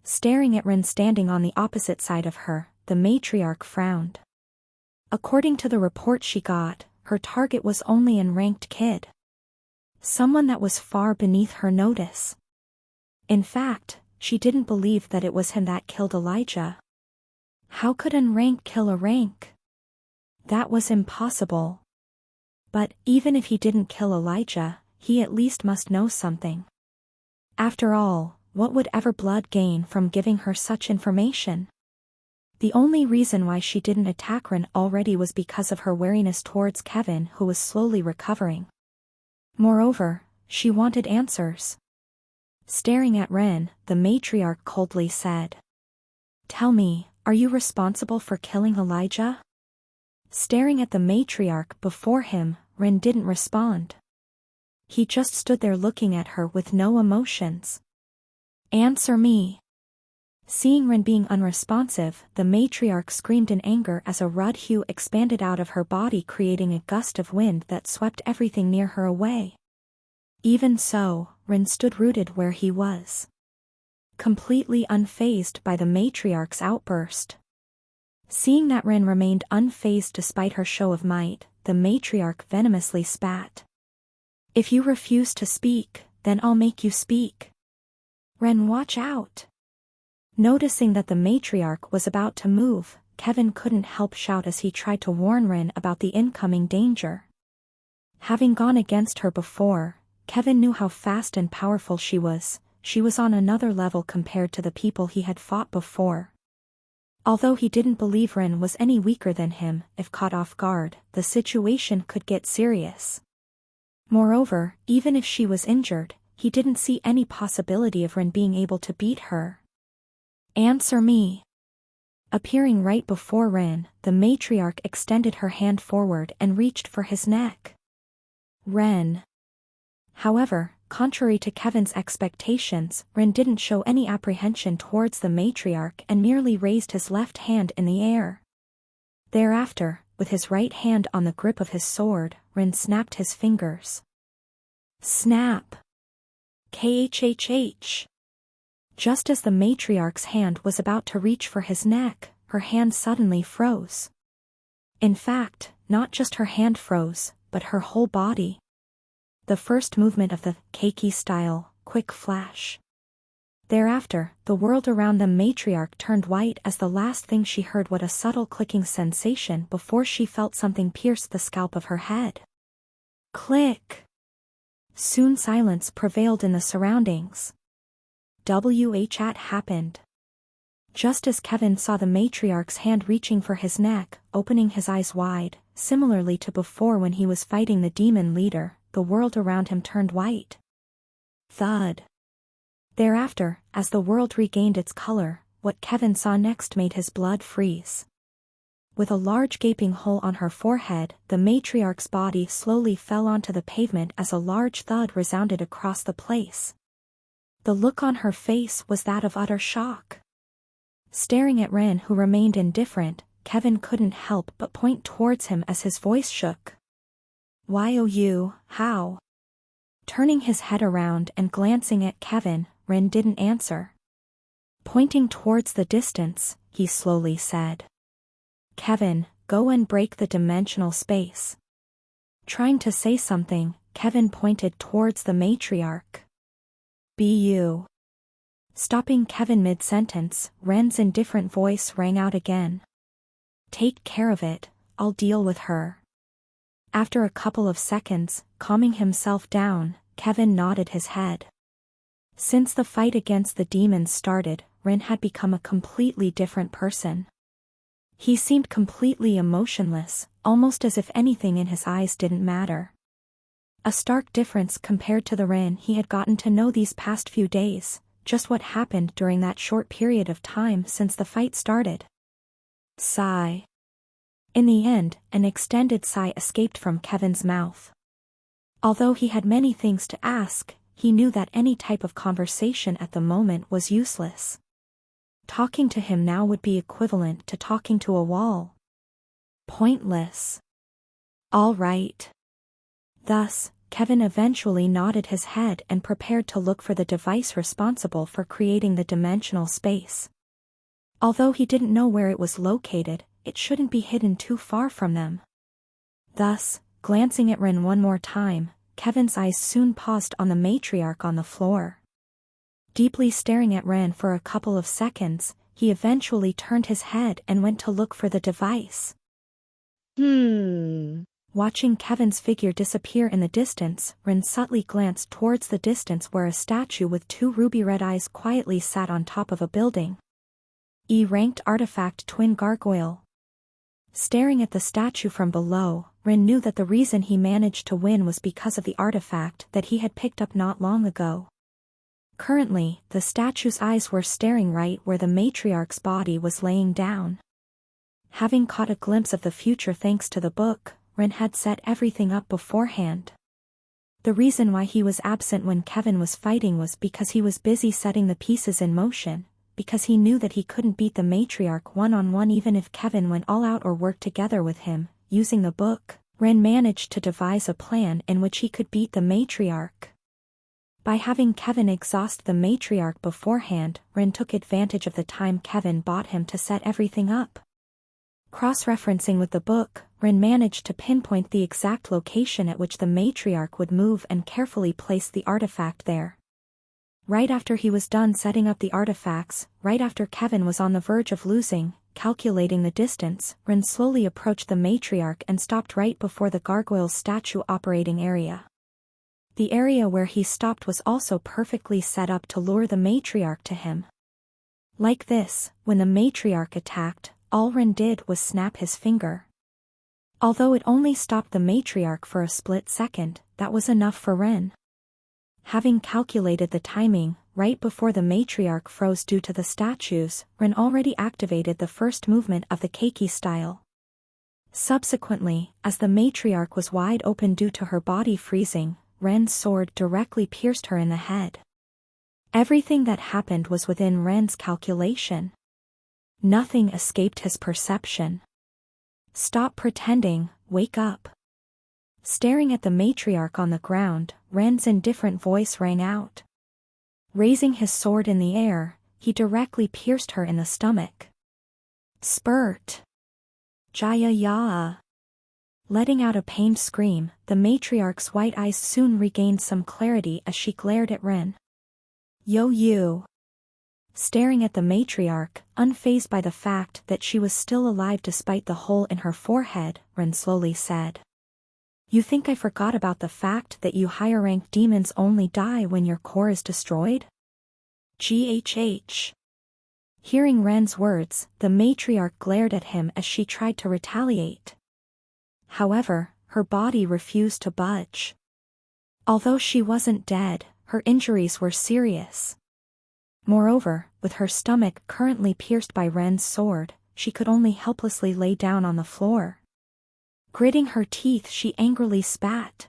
Speaker 1: Staring at Ren standing on the opposite side of her, the matriarch frowned. According to the report she got, her target was only an unranked kid. Someone that was far beneath her notice. In fact, she didn't believe that it was him that killed Elijah. How could an unranked kill a rank? That was impossible. But even if he didn't kill Elijah, he at least must know something. After all, what would Everblood gain from giving her such information? The only reason why she didn't attack Ren already was because of her wariness towards Kevin, who was slowly recovering. Moreover, she wanted answers. Staring at Ren, the matriarch coldly said, "Tell me, are you responsible for killing Elijah?" Staring at the matriarch before him, Ren didn't respond. He just stood there looking at her with no emotions. "Answer me." Seeing Ren being unresponsive, the matriarch screamed in anger as a red hue expanded out of her body, creating a gust of wind that swept everything near her away. Even so, Ren stood rooted where he was, completely unfazed by the matriarch's outburst. Seeing that Ren remained unfazed despite her show of might, the matriarch venomously spat. "If you refuse to speak, then I'll make you speak. Ren, watch out." Noticing that the matriarch was about to move, Kevin couldn't help shout as he tried to warn Ren about the incoming danger. Having gone against her before, Kevin knew how fast and powerful she was. She was on another level compared to the people he had fought before. Although he didn't believe Ren was any weaker than him, if caught off guard, the situation could get serious. Moreover, even if she was injured, he didn't see any possibility of Ren being able to beat her. "Answer me." Appearing right before Ren, the matriarch extended her hand forward and reached for his neck. Ren. However, contrary to Kevin's expectations, Ren didn't show any apprehension towards the matriarch and merely raised his left hand in the air. Thereafter, with his right hand on the grip of his sword, Ren snapped his fingers. Snap. KHHH. Just as the matriarch's hand was about to reach for his neck, her hand suddenly froze. In fact, not just her hand froze, but her whole body. The first movement of the Keiki-style, quick flash. Thereafter, the world around the matriarch turned white as the last thing she heard was a subtle clicking sensation before she felt something pierce the scalp of her head. Click. Soon silence prevailed in the surroundings. What happened? Just as Kevin saw the matriarch's hand reaching for his neck, opening his eyes wide, similarly to before when he was fighting the demon leader, the world around him turned white. Thud. Thereafter, as the world regained its color, what Kevin saw next made his blood freeze. With a large gaping hole on her forehead, the matriarch's body slowly fell onto the pavement as a large thud resounded across the place. The look on her face was that of utter shock. Staring at Ren, who remained indifferent, Kevin couldn't help but point towards him as his voice shook. How? Turning his head around and glancing at Kevin, Ren didn't answer. Pointing towards the distance, he slowly said. Kevin, go and break the dimensional space. Trying to say something, Kevin pointed towards the matriarch. "Bu." Stopping Kevin mid-sentence, Ren's indifferent voice rang out again. "Take care of it, I'll deal with her." After a couple of seconds, calming himself down, Kevin nodded his head. Since the fight against the demons started, Ren had become a completely different person. He seemed completely emotionless, almost as if anything in his eyes didn't matter. A stark difference compared to the Ren he had gotten to know these past few days, just what happened during that short period of time since the fight started. Sigh. In the end, an extended sigh escaped from Kevin's mouth. Although he had many things to ask, he knew that any type of conversation at the moment was useless. Talking to him now would be equivalent to talking to a wall. Pointless. All right. Thus, Kevin eventually nodded his head and prepared to look for the device responsible for creating the dimensional space. Although he didn't know where it was located, it shouldn't be hidden too far from them. Thus, glancing at Ren one more time, Kevin's eyes soon paused on the matriarch on the floor. Deeply staring at Ren for a couple of seconds, he eventually turned his head and went to look for the device. Watching Kevin's figure disappear in the distance, Ren subtly glanced towards the distance where a statue with two ruby-red eyes quietly sat on top of a building. E-ranked artifact twin gargoyle. Staring at the statue from below, Ren knew that the reason he managed to win was because of the artifact that he had picked up not long ago. Currently, the statue's eyes were staring right where the matriarch's body was laying down. Having caught a glimpse of the future thanks to the book, Ren had set everything up beforehand. The reason why he was absent when Kevin was fighting was because he was busy setting the pieces in motion, because he knew that he couldn't beat the matriarch one-on-one even if Kevin went all out or worked together with him. Using the book, Ren managed to devise a plan in which he could beat the matriarch. By having Kevin exhaust the matriarch beforehand, Ren took advantage of the time Kevin bought him to set everything up. Cross-referencing with the book, Ren managed to pinpoint the exact location at which the matriarch would move and carefully place the artifact there. Right after he was done setting up the artifacts, right after Kevin was on the verge of losing, calculating the distance, Ren slowly approached the matriarch and stopped right before the gargoyle's statue operating area. The area where he stopped was also perfectly set up to lure the matriarch to him. Like this, when the matriarch attacked, all Ren did was snap his finger. Although it only stopped the matriarch for a split second, that was enough for Ren. Having calculated the timing, right before the matriarch froze due to the statues, Ren already activated the first movement of the keiki style. Subsequently, as the matriarch was wide open due to her body freezing, Ren's sword directly pierced her in the head. Everything that happened was within Ren's calculation. Nothing escaped his perception. "Stop pretending, wake up." Staring at the matriarch on the ground, Ren's indifferent voice rang out. Raising his sword in the air, he directly pierced her in the stomach. Spurt. Jaya ya. Letting out a pained scream, the matriarch's white eyes soon regained some clarity as she glared at Ren. Yo you. Staring at the matriarch, unfazed by the fact that she was still alive despite the hole in her forehead, Ren slowly said. You think I forgot about the fact that you higher-ranked demons only die when your core is destroyed? GHH. Hearing Ren's words, the matriarch glared at him as she tried to retaliate. However, her body refused to budge. Although she wasn't dead, her injuries were serious. Moreover, with her stomach currently pierced by Ren's sword, she could only helplessly lay down on the floor. Gritting her teeth, she angrily spat.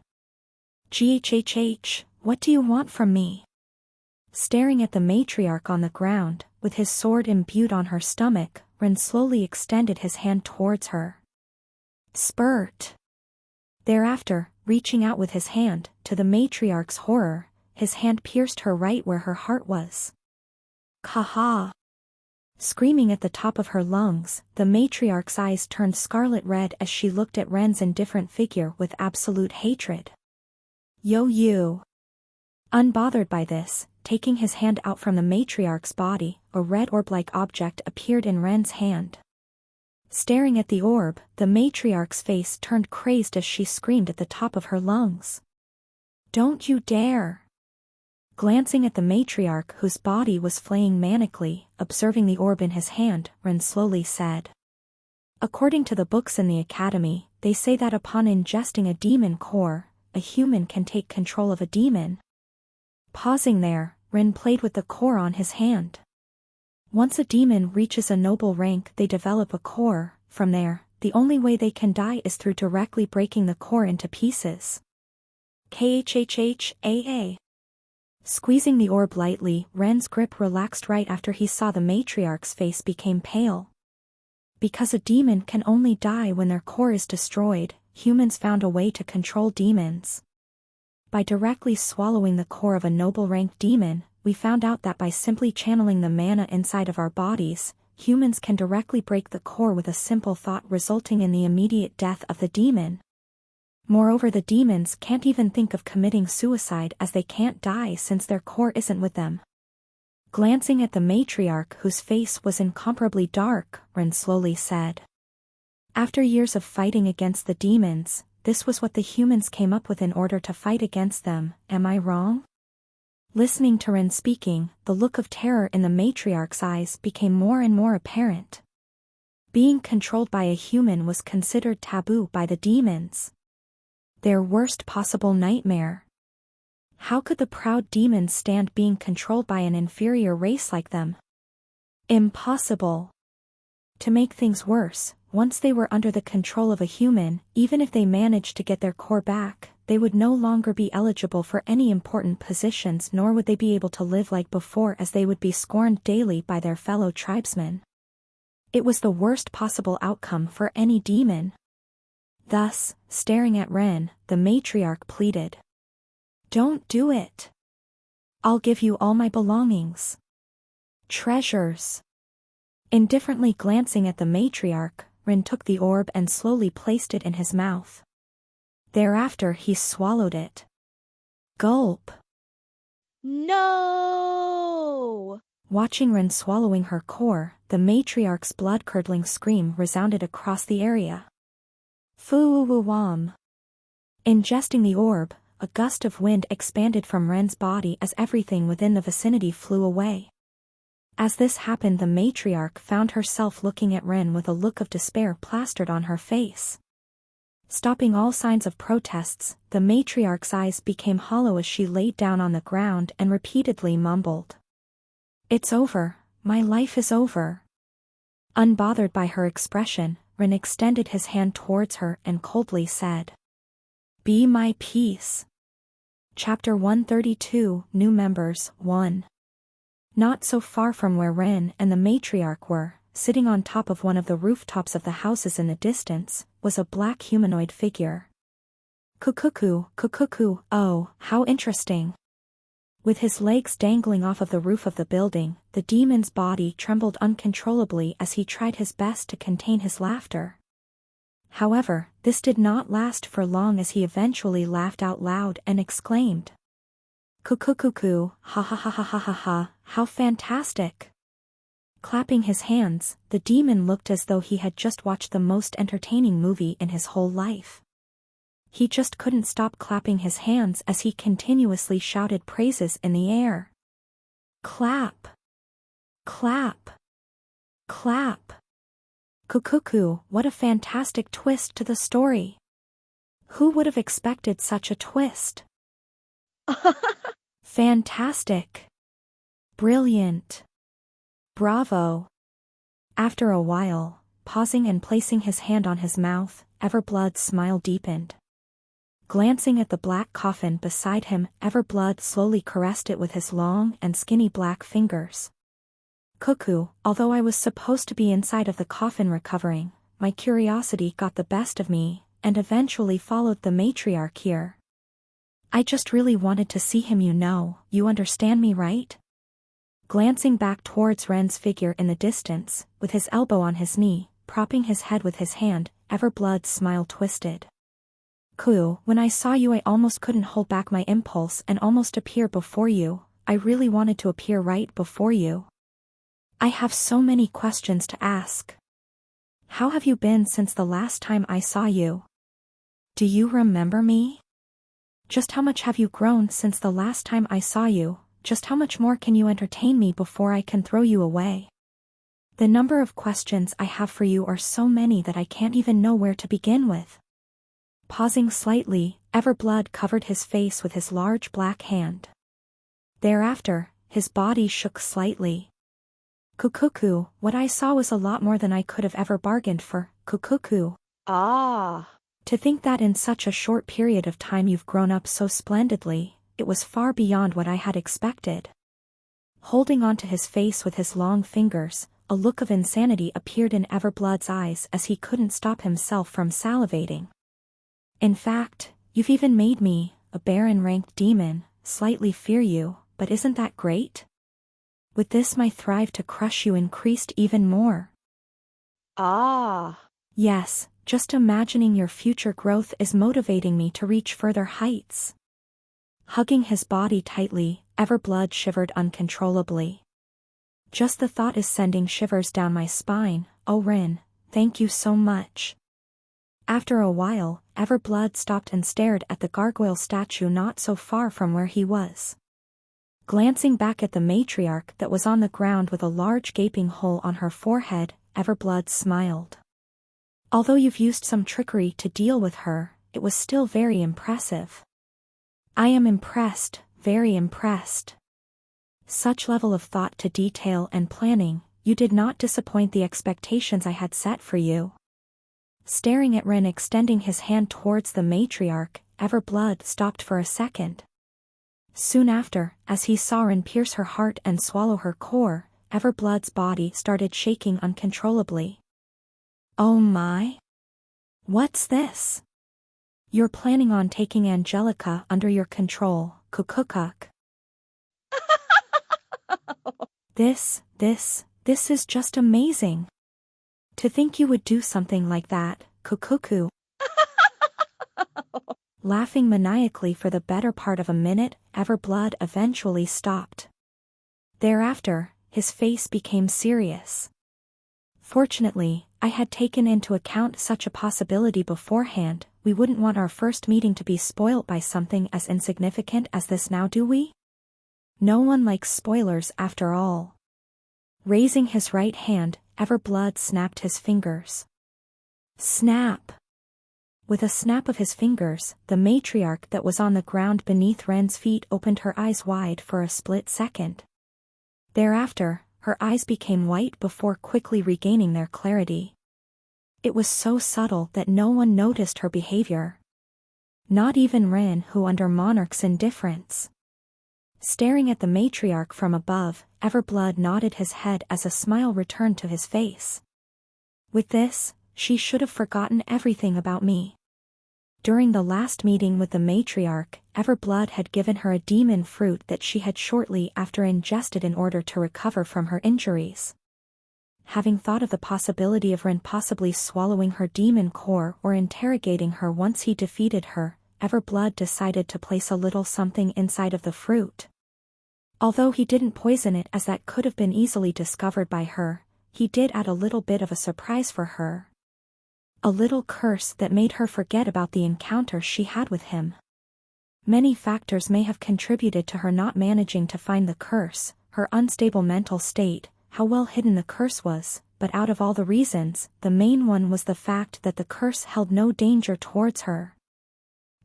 Speaker 1: GHHH, what do you want from me? Staring at the matriarch on the ground, with his sword imbued on her stomach, Ren slowly extended his hand towards her. Spurt. Thereafter, reaching out with his hand, to the matriarch's horror, his hand pierced her right where her heart was. Kaha. Screaming at the top of her lungs, the matriarch's eyes turned scarlet red as she looked at Ren's indifferent figure with absolute hatred. Yo you! Unbothered by this, taking his hand out from the matriarch's body, a red orb-like object appeared in Ren's hand. Staring at the orb, the matriarch's face turned crazed as she screamed at the top of her lungs. Don't you dare! Glancing at the matriarch whose body was flaying manically, observing the orb in his hand, Ren slowly said. According to the books in the academy, they say that upon ingesting a demon core, a human can take control of a demon. Pausing there, Ren played with the core on his hand. Once a demon reaches a noble rank, they develop a core. From there, the only way they can die is through directly breaking the core into pieces. KHHHAA. Squeezing the orb lightly, Ren's grip relaxed right after he saw the matriarch's face became pale. Because a demon can only die when their core is destroyed, humans found a way to control demons. By directly swallowing the core of a noble rank demon, we found out that by simply channeling the mana inside of our bodies, humans can directly break the core with a simple thought, resulting in the immediate death of the demon. Moreover, the demons can't even think of committing suicide as they can't die since their core isn't with them. Glancing at the matriarch whose face was incomparably dark, Ren slowly said. After years of fighting against the demons, this was what the humans came up with in order to fight against them, am I wrong? Listening to Ren speaking, the look of terror in the matriarch's eyes became more and more apparent. Being controlled by a human was considered taboo by the demons. Their worst possible nightmare. How could the proud demons stand being controlled by an inferior race like them? Impossible. To make things worse, once they were under the control of a human, even if they managed to get their core back, they would no longer be eligible for any important positions, nor would they be able to live like before, as they would be scorned daily by their fellow tribesmen. It was the worst possible outcome for any demon. Thus, staring at Ren, the matriarch pleaded. Don't do it. I'll give you all my belongings. Treasures. Indifferently glancing at the matriarch, Ren took the orb and slowly placed it in his mouth. Thereafter he swallowed it. Gulp.
Speaker 2: No!
Speaker 1: Watching Ren swallowing her core, the matriarch's blood-curdling scream resounded across the area. Fu-wam. Ingesting the orb, a gust of wind expanded from Ren's body as everything within the vicinity flew away. As this happened, the matriarch found herself looking at Ren with a look of despair plastered on her face. Stopping all signs of protests, the matriarch's eyes became hollow as she laid down on the ground and repeatedly mumbled. It's over, my life is over. Unbothered by her expression, Ren extended his hand towards her and coldly said. Be my peace. Chapter 132, New Members, 1. Not so far from where Ren and the matriarch were, sitting on top of one of the rooftops of the houses in the distance, was a black humanoid figure. Cuckoo, oh, how interesting. With his legs dangling off of the roof of the building, the demon's body trembled uncontrollably as he tried his best to contain his laughter. However, this did not last for long as he eventually laughed out loud and exclaimed. Cuckoo, ha ha ha ha ha ha ha, how fantastic. Clapping his hands, the demon looked as though he had just watched the most entertaining movie in his whole life. He just couldn't stop clapping his hands as he continuously shouted praises in the air. Clap! Clap! Clap! Cuckoo, what a fantastic twist to the story. Who would have expected such a twist? Fantastic. Brilliant. Bravo. After a while, pausing and placing his hand on his mouth, Everblood's smile deepened. Glancing at the black coffin beside him, Everblood slowly caressed it with his long and skinny black fingers. Cuckoo, although I was supposed to be inside of the coffin recovering, my curiosity got the best of me, and eventually followed the matriarch here. I just really wanted to see him, you understand me, right? Glancing back towards Ren's figure in the distance, with his elbow on his knee, propping his head with his hand, Everblood's smile twisted. Ku, when I saw you I almost couldn't hold back my impulse and almost appear before you. I really wanted to appear right before you. I have so many questions to ask. How have you been since the last time I saw you? Do you remember me? Just how much have you grown since the last time I saw you? Just how much more can you entertain me before I can throw you away? The number of questions I have for you are so many that I can't even know where to begin with. Pausing slightly, Everblood covered his face with his large black hand. Thereafter, his body shook slightly. Kukuku, what I saw was a lot more than I could have ever bargained for, Kukuku.
Speaker 2: Ah.
Speaker 1: To think that in such a short period of time you've grown up so splendidly, it was far beyond what I had expected. Holding onto his face with his long fingers, a look of insanity appeared in Everblood's eyes as he couldn't stop himself from salivating. In fact, you've even made me, a Baron-ranked demon, slightly fear you, but isn't that great? With this my thrive to crush you increased even more.
Speaker 2: Ah.
Speaker 1: Yes, just imagining your future growth is motivating me to reach further heights. Hugging his body tightly, Everblood shivered uncontrollably. Just the thought is sending shivers down my spine. Oh Rin, thank you so much. After a while, Everblood stopped and stared at the gargoyle statue not so far from where he was. Glancing back at the matriarch that was on the ground with a large gaping hole on her forehead, Everblood smiled. Although you've used some trickery to deal with her, it was still very impressive. I am impressed, very impressed. Such level of thought to detail and planning, you did not disappoint the expectations I had set for you. Staring at Rin extending his hand towards the matriarch, Everblood stopped for a second. Soon after, as he saw Rin pierce her heart and swallow her core, Everblood's body started shaking uncontrollably. Oh my! What's this? You're planning on taking Angelica under your control, Kukukuk. This is just amazing. To think you would do something like that, Kukuku. Laughing maniacally for the better part of a minute, Everblood eventually stopped. Thereafter, his face became serious. Fortunately, I had taken into account such a possibility beforehand. We wouldn't want our first meeting to be spoilt by something as insignificant as this now, do we? No one likes spoilers after all. Raising his right hand, Everblood snapped his fingers. Snap! With a snap of his fingers, the matriarch that was on the ground beneath Ren's feet opened her eyes wide for a split second. Thereafter, her eyes became white before quickly regaining their clarity. It was so subtle that no one noticed her behavior. Not even Ren, who under Monarch's indifference. Staring at the matriarch from above, Everblood nodded his head as a smile returned to his face. With this, she should have forgotten everything about me. During the last meeting with the matriarch, Everblood had given her a demon fruit that she had shortly after ingested in order to recover from her injuries. Having thought of the possibility of Ren possibly swallowing her demon core or interrogating her once he defeated her, Everblood decided to place a little something inside of the fruit. Although he didn't poison it as that could have been easily discovered by her, he did add a little bit of a surprise for her. A little curse that made her forget about the encounter she had with him. Many factors may have contributed to her not managing to find the curse, her unstable mental state, how well hidden the curse was, but out of all the reasons, the main one was the fact that the curse held no danger towards her.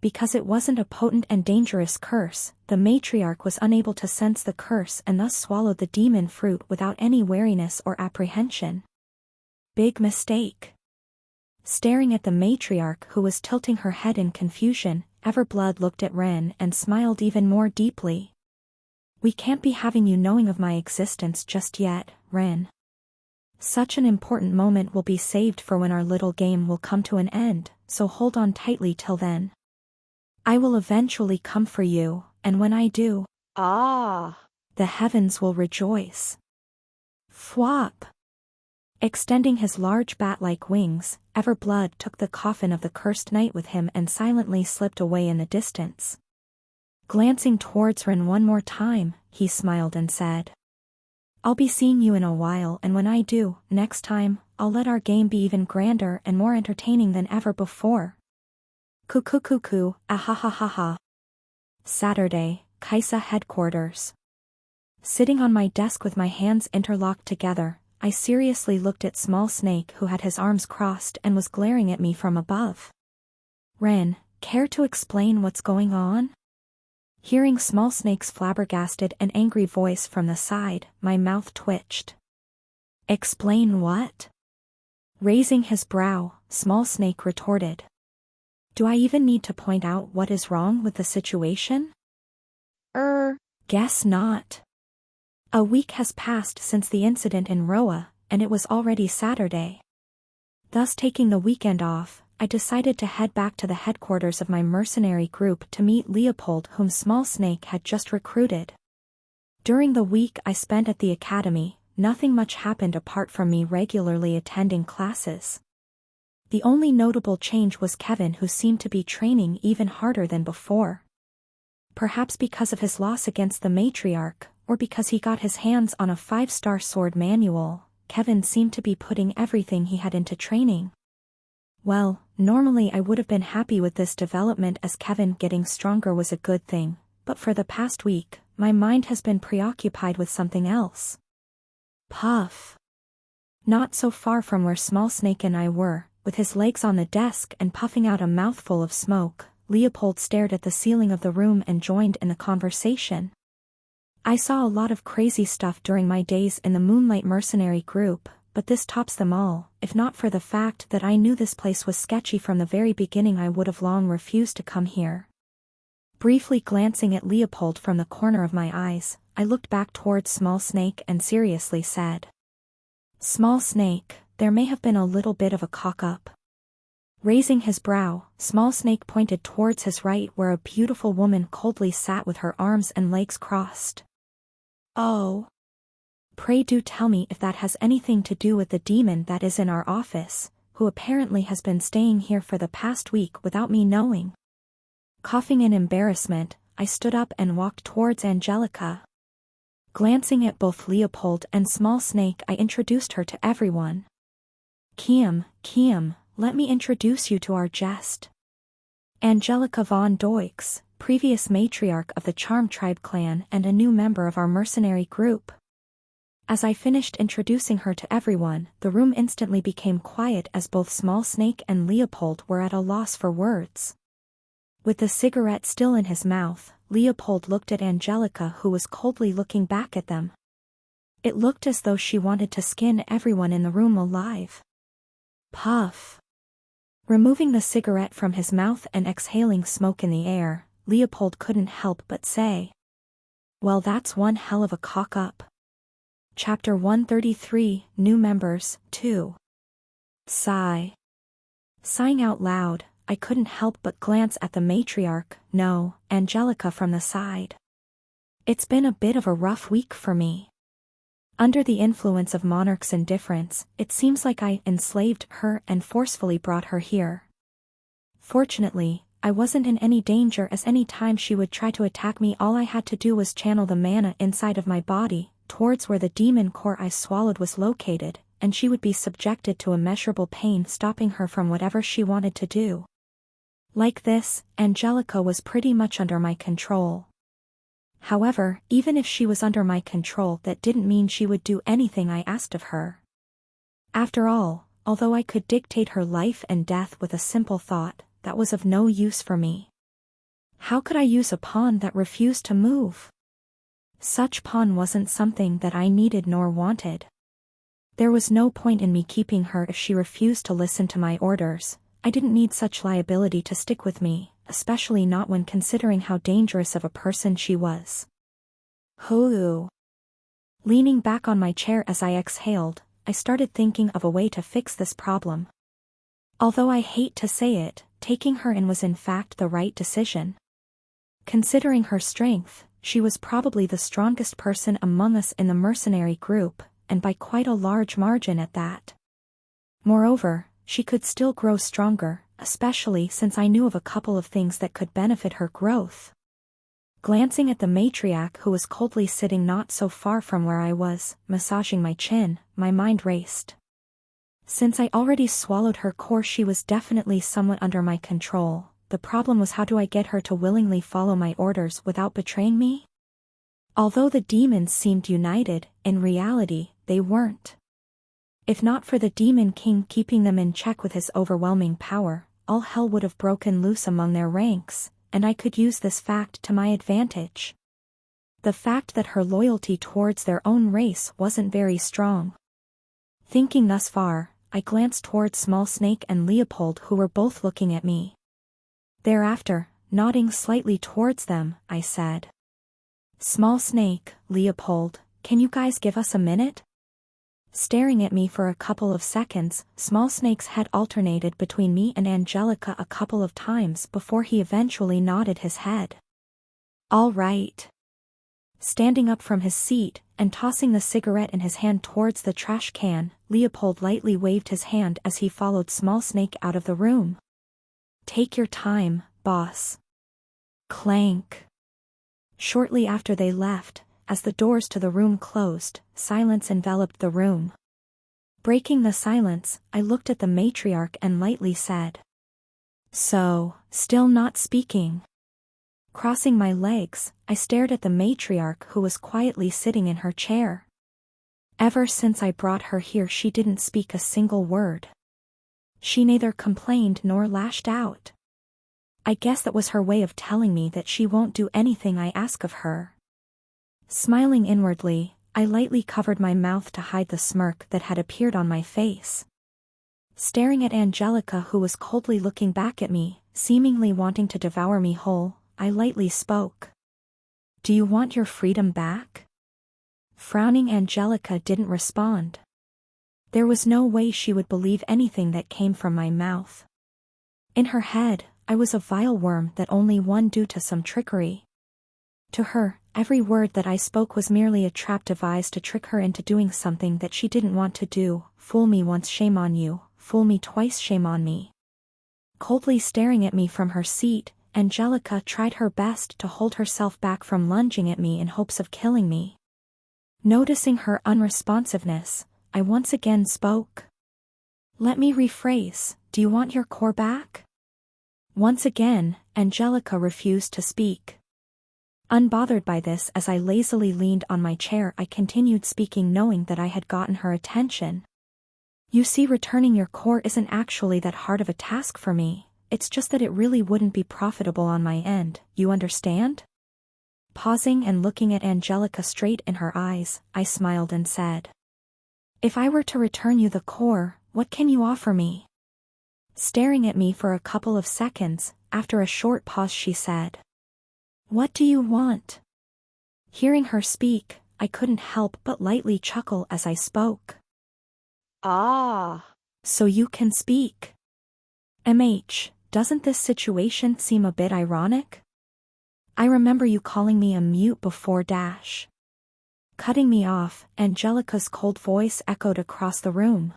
Speaker 1: Because it wasn't a potent and dangerous curse, the matriarch was unable to sense the curse and thus swallowed the demon fruit without any wariness or apprehension. Big mistake. Staring at the matriarch who was tilting her head in confusion, Everblood looked at Ren and smiled even more deeply. We can't be having you knowing of my existence just yet, Ren. Such an important moment will be saved for when our little game will come to an end, so hold on tightly till then. I will eventually come for you, and when I do...
Speaker 2: Ah.
Speaker 1: The heavens will rejoice. Flop. Extending his large bat-like wings, Everblood took the coffin of the cursed knight with him and silently slipped away in the distance. Glancing towards Ren one more time, he smiled and said, "I'll be seeing you in a while, and when I do, next time, I'll let our game be even grander and more entertaining than ever before." Cuckoo, ahahaha. Saturday, Kaisa headquarters. Sitting on my desk with my hands interlocked together, I seriously looked at Small Snake, who had his arms crossed and was glaring at me from above. "Ren, care to explain what's going on?" Hearing Small Snake's flabbergasted and angry voice from the side, my mouth twitched. "Explain what?" Raising his brow, Small Snake retorted. "Do I even need to point out what is wrong with the situation?" Guess not. A week has passed since the incident in Roa, and it was already Saturday. Thus, taking the weekend off, I decided to head back to the headquarters of my mercenary group to meet Leopold, whom Small Snake had just recruited. During the week I spent at the academy, nothing much happened apart from me regularly attending classes. The only notable change was Kevin, who seemed to be training even harder than before. Perhaps because of his loss against the matriarch, or because he got his hands on a 5-star sword manual, Kevin seemed to be putting everything he had into training. Well, normally I would have been happy with this development, as Kevin getting stronger was a good thing, but for the past week, my mind has been preoccupied with something else. Puff. Not so far from where Small Snake and I were, with his legs on the desk and puffing out a mouthful of smoke, Leopold stared at the ceiling of the room and joined in the conversation. I saw a lot of crazy stuff during my days in the Moonlight Mercenary group, but this tops them all. If not for the fact that I knew this place was sketchy from the very beginning, I would have long refused to come here. Briefly glancing at Leopold from the corner of my eyes, I looked back towards Small Snake and seriously said, "Small Snake, there may have been a little bit of a cock-up." Raising his brow, Small Snake pointed towards his right, where a beautiful woman coldly sat with her arms and legs crossed. "Oh. Pray do tell me if that has anything to do with the demon that is in our office, who apparently has been staying here for the past week without me knowing." Coughing in embarrassment, I stood up and walked towards Angelica. Glancing at both Leopold and Small Snake, I introduced her to everyone. Kiem, let me introduce you to our guest. Angelica von Doix, previous matriarch of the Charm Tribe clan and a new member of our mercenary group. As I finished introducing her to everyone, the room instantly became quiet, as both Small Snake and Leopold were at a loss for words. With the cigarette still in his mouth, Leopold looked at Angelica, who was coldly looking back at them. It looked as though she wanted to skin everyone in the room alive. Puff. Removing the cigarette from his mouth and exhaling smoke in the air, Leopold couldn't help but say, "Well, that's one hell of a cock-up." Chapter 133, New Members, 2. Sigh. Sighing out loud, I couldn't help but glance at the matriarch, no, Angelica, from the side. It's been a bit of a rough week for me. Under the influence of Monarch's indifference, it seems like I enslaved her and forcefully brought her here. Fortunately, I wasn't in any danger, as any time she would try to attack me, all I had to do was channel the mana inside of my body towards where the demon core I swallowed was located, and she would be subjected to immeasurable pain, stopping her from whatever she wanted to do. Like this, Angelica was pretty much under my control. However, even if she was under my control, that didn't mean she would do anything I asked of her. After all, although I could dictate her life and death with a simple thought, that was of no use for me. How could I use a pawn that refused to move? Such pawn wasn't something that I needed nor wanted. There was no point in me keeping her if she refused to listen to my orders. I didn't need such liability to stick with me, especially not when considering how dangerous of a person she was. Hoo. Leaning back on my chair as I exhaled, I started thinking of a way to fix this problem. Although I hate to say it, taking her in was in fact the right decision. Considering her strength, she was probably the strongest person among us in the mercenary group, and by quite a large margin at that. Moreover, she could still grow stronger, especially since I knew of a couple of things that could benefit her growth. Glancing at the matriarch who was coldly sitting not so far from where I was, massaging my chin, my mind raced. Since I already swallowed her core, she was definitely somewhat under my control. The problem was, how do I get her to willingly follow my orders without betraying me? Although the demons seemed united, in reality, they weren't. If not for the Demon King keeping them in check with his overwhelming power, all hell would have broken loose among their ranks, and I could use this fact to my advantage. The fact that her loyalty towards their own race wasn't very strong. Thinking thus far, I glanced towards Small Snake and Leopold, who were both looking at me. Thereafter, nodding slightly towards them, I said, "Small Snake, Leopold, can you guys give us a minute?" Staring at me for a couple of seconds, Small Snake's head alternated between me and Angelica a couple of times before he eventually nodded his head. "All right." Standing up from his seat, and tossing the cigarette in his hand towards the trash can, Leopold lightly waved his hand as he followed Small Snake out of the room. "Take your time, boss." Clank. Shortly after they left, as the doors to the room closed, silence enveloped the room. Breaking the silence, I looked at the matriarch and lightly said, "So, still not speaking?" Crossing my legs, I stared at the matriarch, who was quietly sitting in her chair. Ever since I brought her here, she didn't speak a single word. She neither complained nor lashed out. I guess that was her way of telling me that she won't do anything I ask of her. Smiling inwardly, I lightly covered my mouth to hide the smirk that had appeared on my face. Staring at Angelica, who was coldly looking back at me, seemingly wanting to devour me whole, I lightly spoke. "Do you want your freedom back?" Frowning, Angelica didn't respond. There was no way she would believe anything that came from my mouth. In her head, I was a vile worm that only won due to some trickery. To her, every word that I spoke was merely a trap devised to trick her into doing something that she didn't want to do. Fool me once, shame on you. Fool me twice, shame on me. Coldly staring at me from her seat, Angelica tried her best to hold herself back from lunging at me in hopes of killing me. Noticing her unresponsiveness, I once again spoke. "Let me rephrase, do you want your core back?" Once again, Angelica refused to speak. Unbothered by this, as I lazily leaned on my chair, I continued speaking, knowing that I had gotten her attention. "You see, returning your core isn't actually that hard of a task for me. It's just that it really wouldn't be profitable on my end, you understand?" Pausing and looking at Angelica straight in her eyes, I smiled and said, "If I were to return you the core, what can you offer me?" Staring at me for a couple of seconds, after a short pause she said, "What do you want?" Hearing her speak, I couldn't help but lightly chuckle as I spoke.
Speaker 2: Ah.
Speaker 1: "So you can speak. Doesn't this situation seem a bit ironic? I remember you calling me a mute before dash." Cutting me off, Angelica's cold voice echoed across the room.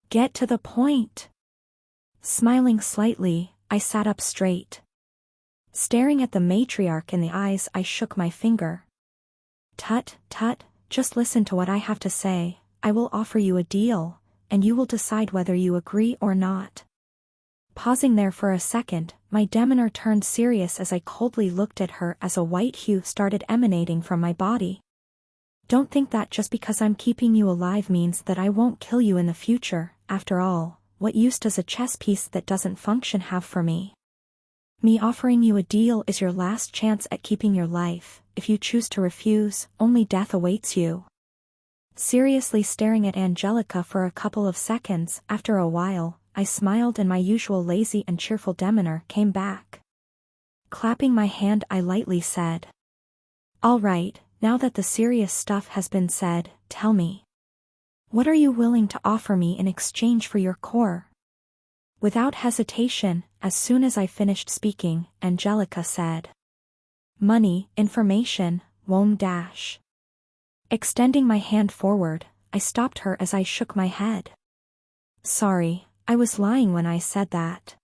Speaker 1: "Get to the point." Smiling slightly, I sat up straight. Staring at the matriarch in the eyes, I shook my finger. "Tut, tut, just listen to what I have to say. I will offer you a deal, and you will decide whether you agree or not." Pausing there for a second, my demeanor turned serious as I coldly looked at her as a white hue started emanating from my body. "Don't think that just because I'm keeping you alive means that I won't kill you in the future. After all, what use does a chess piece that doesn't function have for me? Me offering you a deal is your last chance at keeping your life. If you choose to refuse, only death awaits you." Seriously staring at Angelica for a couple of seconds, after a while, I smiled and my usual lazy and cheerful demeanor came back. Clapping my hand, I lightly said, "All right, now that the serious stuff has been said, tell me. What are you willing to offer me in exchange for your core?" Without hesitation, as soon as I finished speaking, Angelica said, money, information, wom dash. Extending my hand forward, I stopped her as I shook my head. Sorry, I was lying when I said that.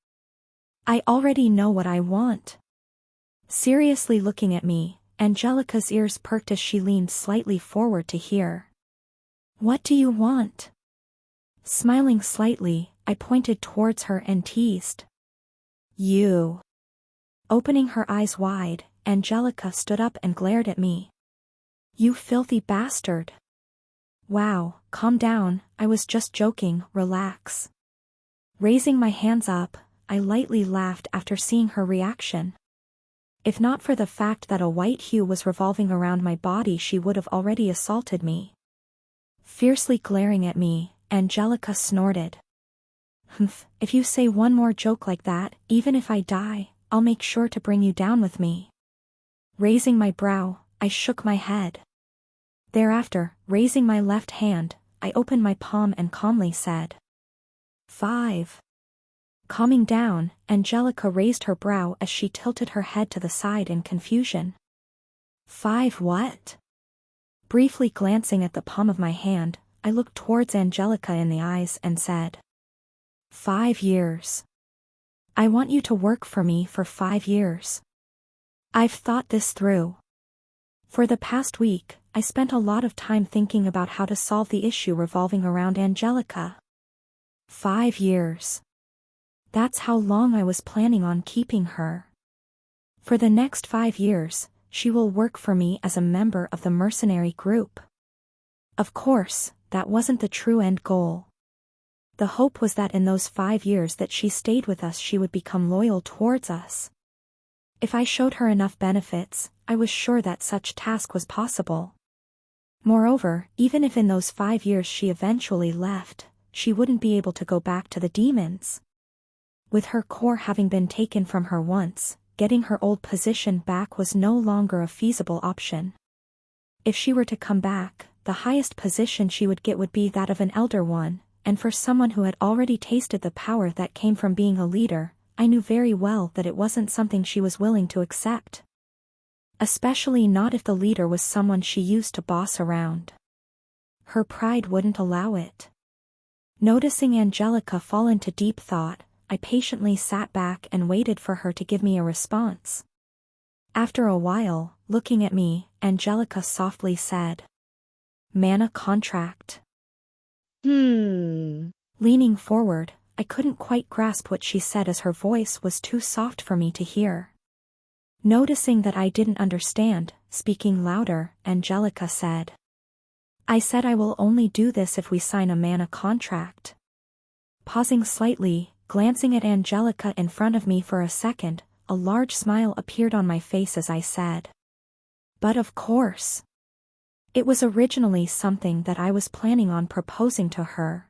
Speaker 1: I already know what I want. Seriously looking at me, Angelica's ears perked as she leaned slightly forward to hear. What do you want? Smiling slightly, I pointed towards her and teased. You. Opening her eyes wide, Angelica stood up and glared at me. You filthy bastard. Wow, calm down, I was just joking, relax. Raising my hands up, I lightly laughed after seeing her reaction. If not for the fact that a white hue was revolving around my body, she would have already assaulted me. Fiercely glaring at me, Angelica snorted. Humph, if you say one more joke like that, even if I die, I'll make sure to bring you down with me. Raising my brow, I shook my head. Thereafter, raising my left hand, I opened my palm and calmly said. 5. Calming down, Angelica raised her brow as she tilted her head to the side in confusion. 5 what? Briefly glancing at the palm of my hand, I looked towards Angelica in the eyes and said. 5 years. I want you to work for me for 5 years. I've thought this through. For the past week, I spent a lot of time thinking about how to solve the issue revolving around Angelica. 5 years. That's how long I was planning on keeping her. For the next 5 years, she will work for me as a member of the mercenary group. Of course, that wasn't the true end goal. The hope was that in those 5 years that she stayed with us, she would become loyal towards us. If I showed her enough benefits, I was sure that such task was possible. Moreover, even if in those 5 years she eventually left, she wouldn't be able to go back to the demons. With her core having been taken from her once, getting her old position back was no longer a feasible option. If she were to come back, the highest position she would get would be that of an elder one, and for someone who had already tasted the power that came from being a leader, I knew very well that it wasn't something she was willing to accept. Especially not if the leader was someone she used to boss around. Her pride wouldn't allow it. Noticing Angelica fall into deep thought, I patiently sat back and waited for her to give me a response. After a while, looking at me, Angelica softly said. Mana contract. Leaning forward, I couldn't quite grasp what she said as her voice was too soft for me to hear. Noticing that I didn't understand, speaking louder, Angelica said. I said I will only do this if we sign a mana contract. Pausing slightly, glancing at Angelica in front of me for a second, a large smile appeared on my face as I said. But of course. It was originally something that I was planning on proposing to her.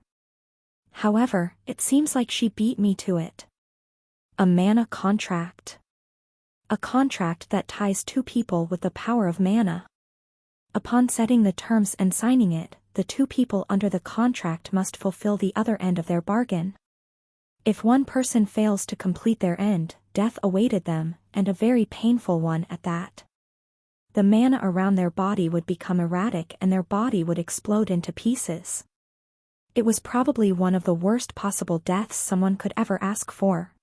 Speaker 1: However, it seems like she beat me to it. A mana contract. A contract that ties two people with the power of mana. Upon setting the terms and signing it, the two people under the contract must fulfill the other end of their bargain. If one person fails to complete their end, death awaited them, and a very painful one at that. The mana around their body would become erratic and their body would explode into pieces. It was probably one of the worst possible deaths someone could ever ask for.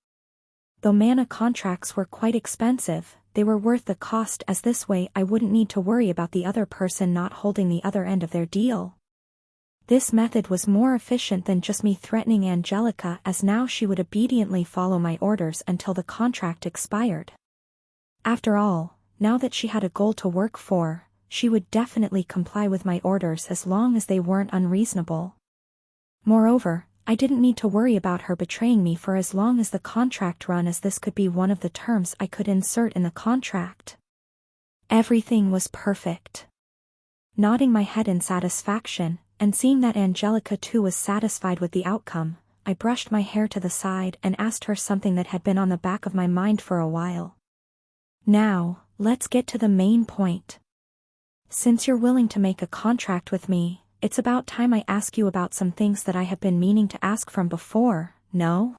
Speaker 1: Though mana contracts were quite expensive, they were worth the cost, as this way I wouldn't need to worry about the other person not holding the other end of their deal. This method was more efficient than just me threatening Angelica, as now she would obediently follow my orders until the contract expired. After all, now that she had a goal to work for, she would definitely comply with my orders as long as they weren't unreasonable. Moreover, I didn't need to worry about her betraying me for as long as the contract ran, as this could be one of the terms I could insert in the contract. Everything was perfect. Nodding my head in satisfaction, and seeing that Angelica too was satisfied with the outcome, I brushed my hair to the side and asked her something that had been on the back of my mind for a while. Now, let's get to the main point. Since you're willing to make a contract with me, it's about time I ask you about some things that I have been meaning to ask from before, no?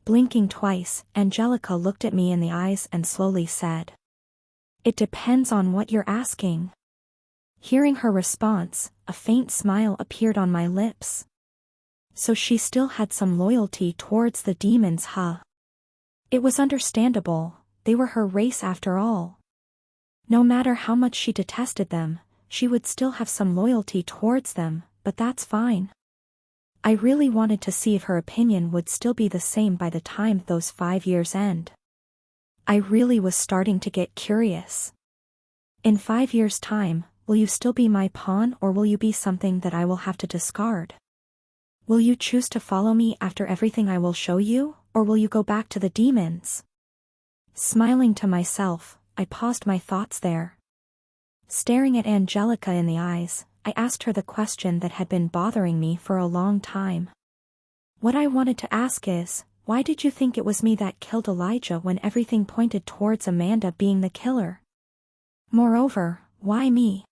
Speaker 1: Blinking twice, Angelica looked at me in the eyes and slowly said. It depends on what you're asking. Hearing her response, a faint smile appeared on my lips. So she still had some loyalty towards the demons, huh? It was understandable, they were her race after all. No matter how much she detested them, she would still have some loyalty towards them, but that's fine. I really wanted to see if her opinion would still be the same by the time those 5 years end. I really was starting to get curious. In 5 years' time, will you still be my pawn or will you be something that I will have to discard? Will you choose to follow me after everything I will show you, or will you go back to the demons? Smiling to myself, I paused my thoughts there. Staring at Angelica in the eyes, I asked her the question that had been bothering me for a long time. What I wanted to ask is, why did you think it was me that killed Elijah when everything pointed towards Amanda being the killer? Moreover, why me?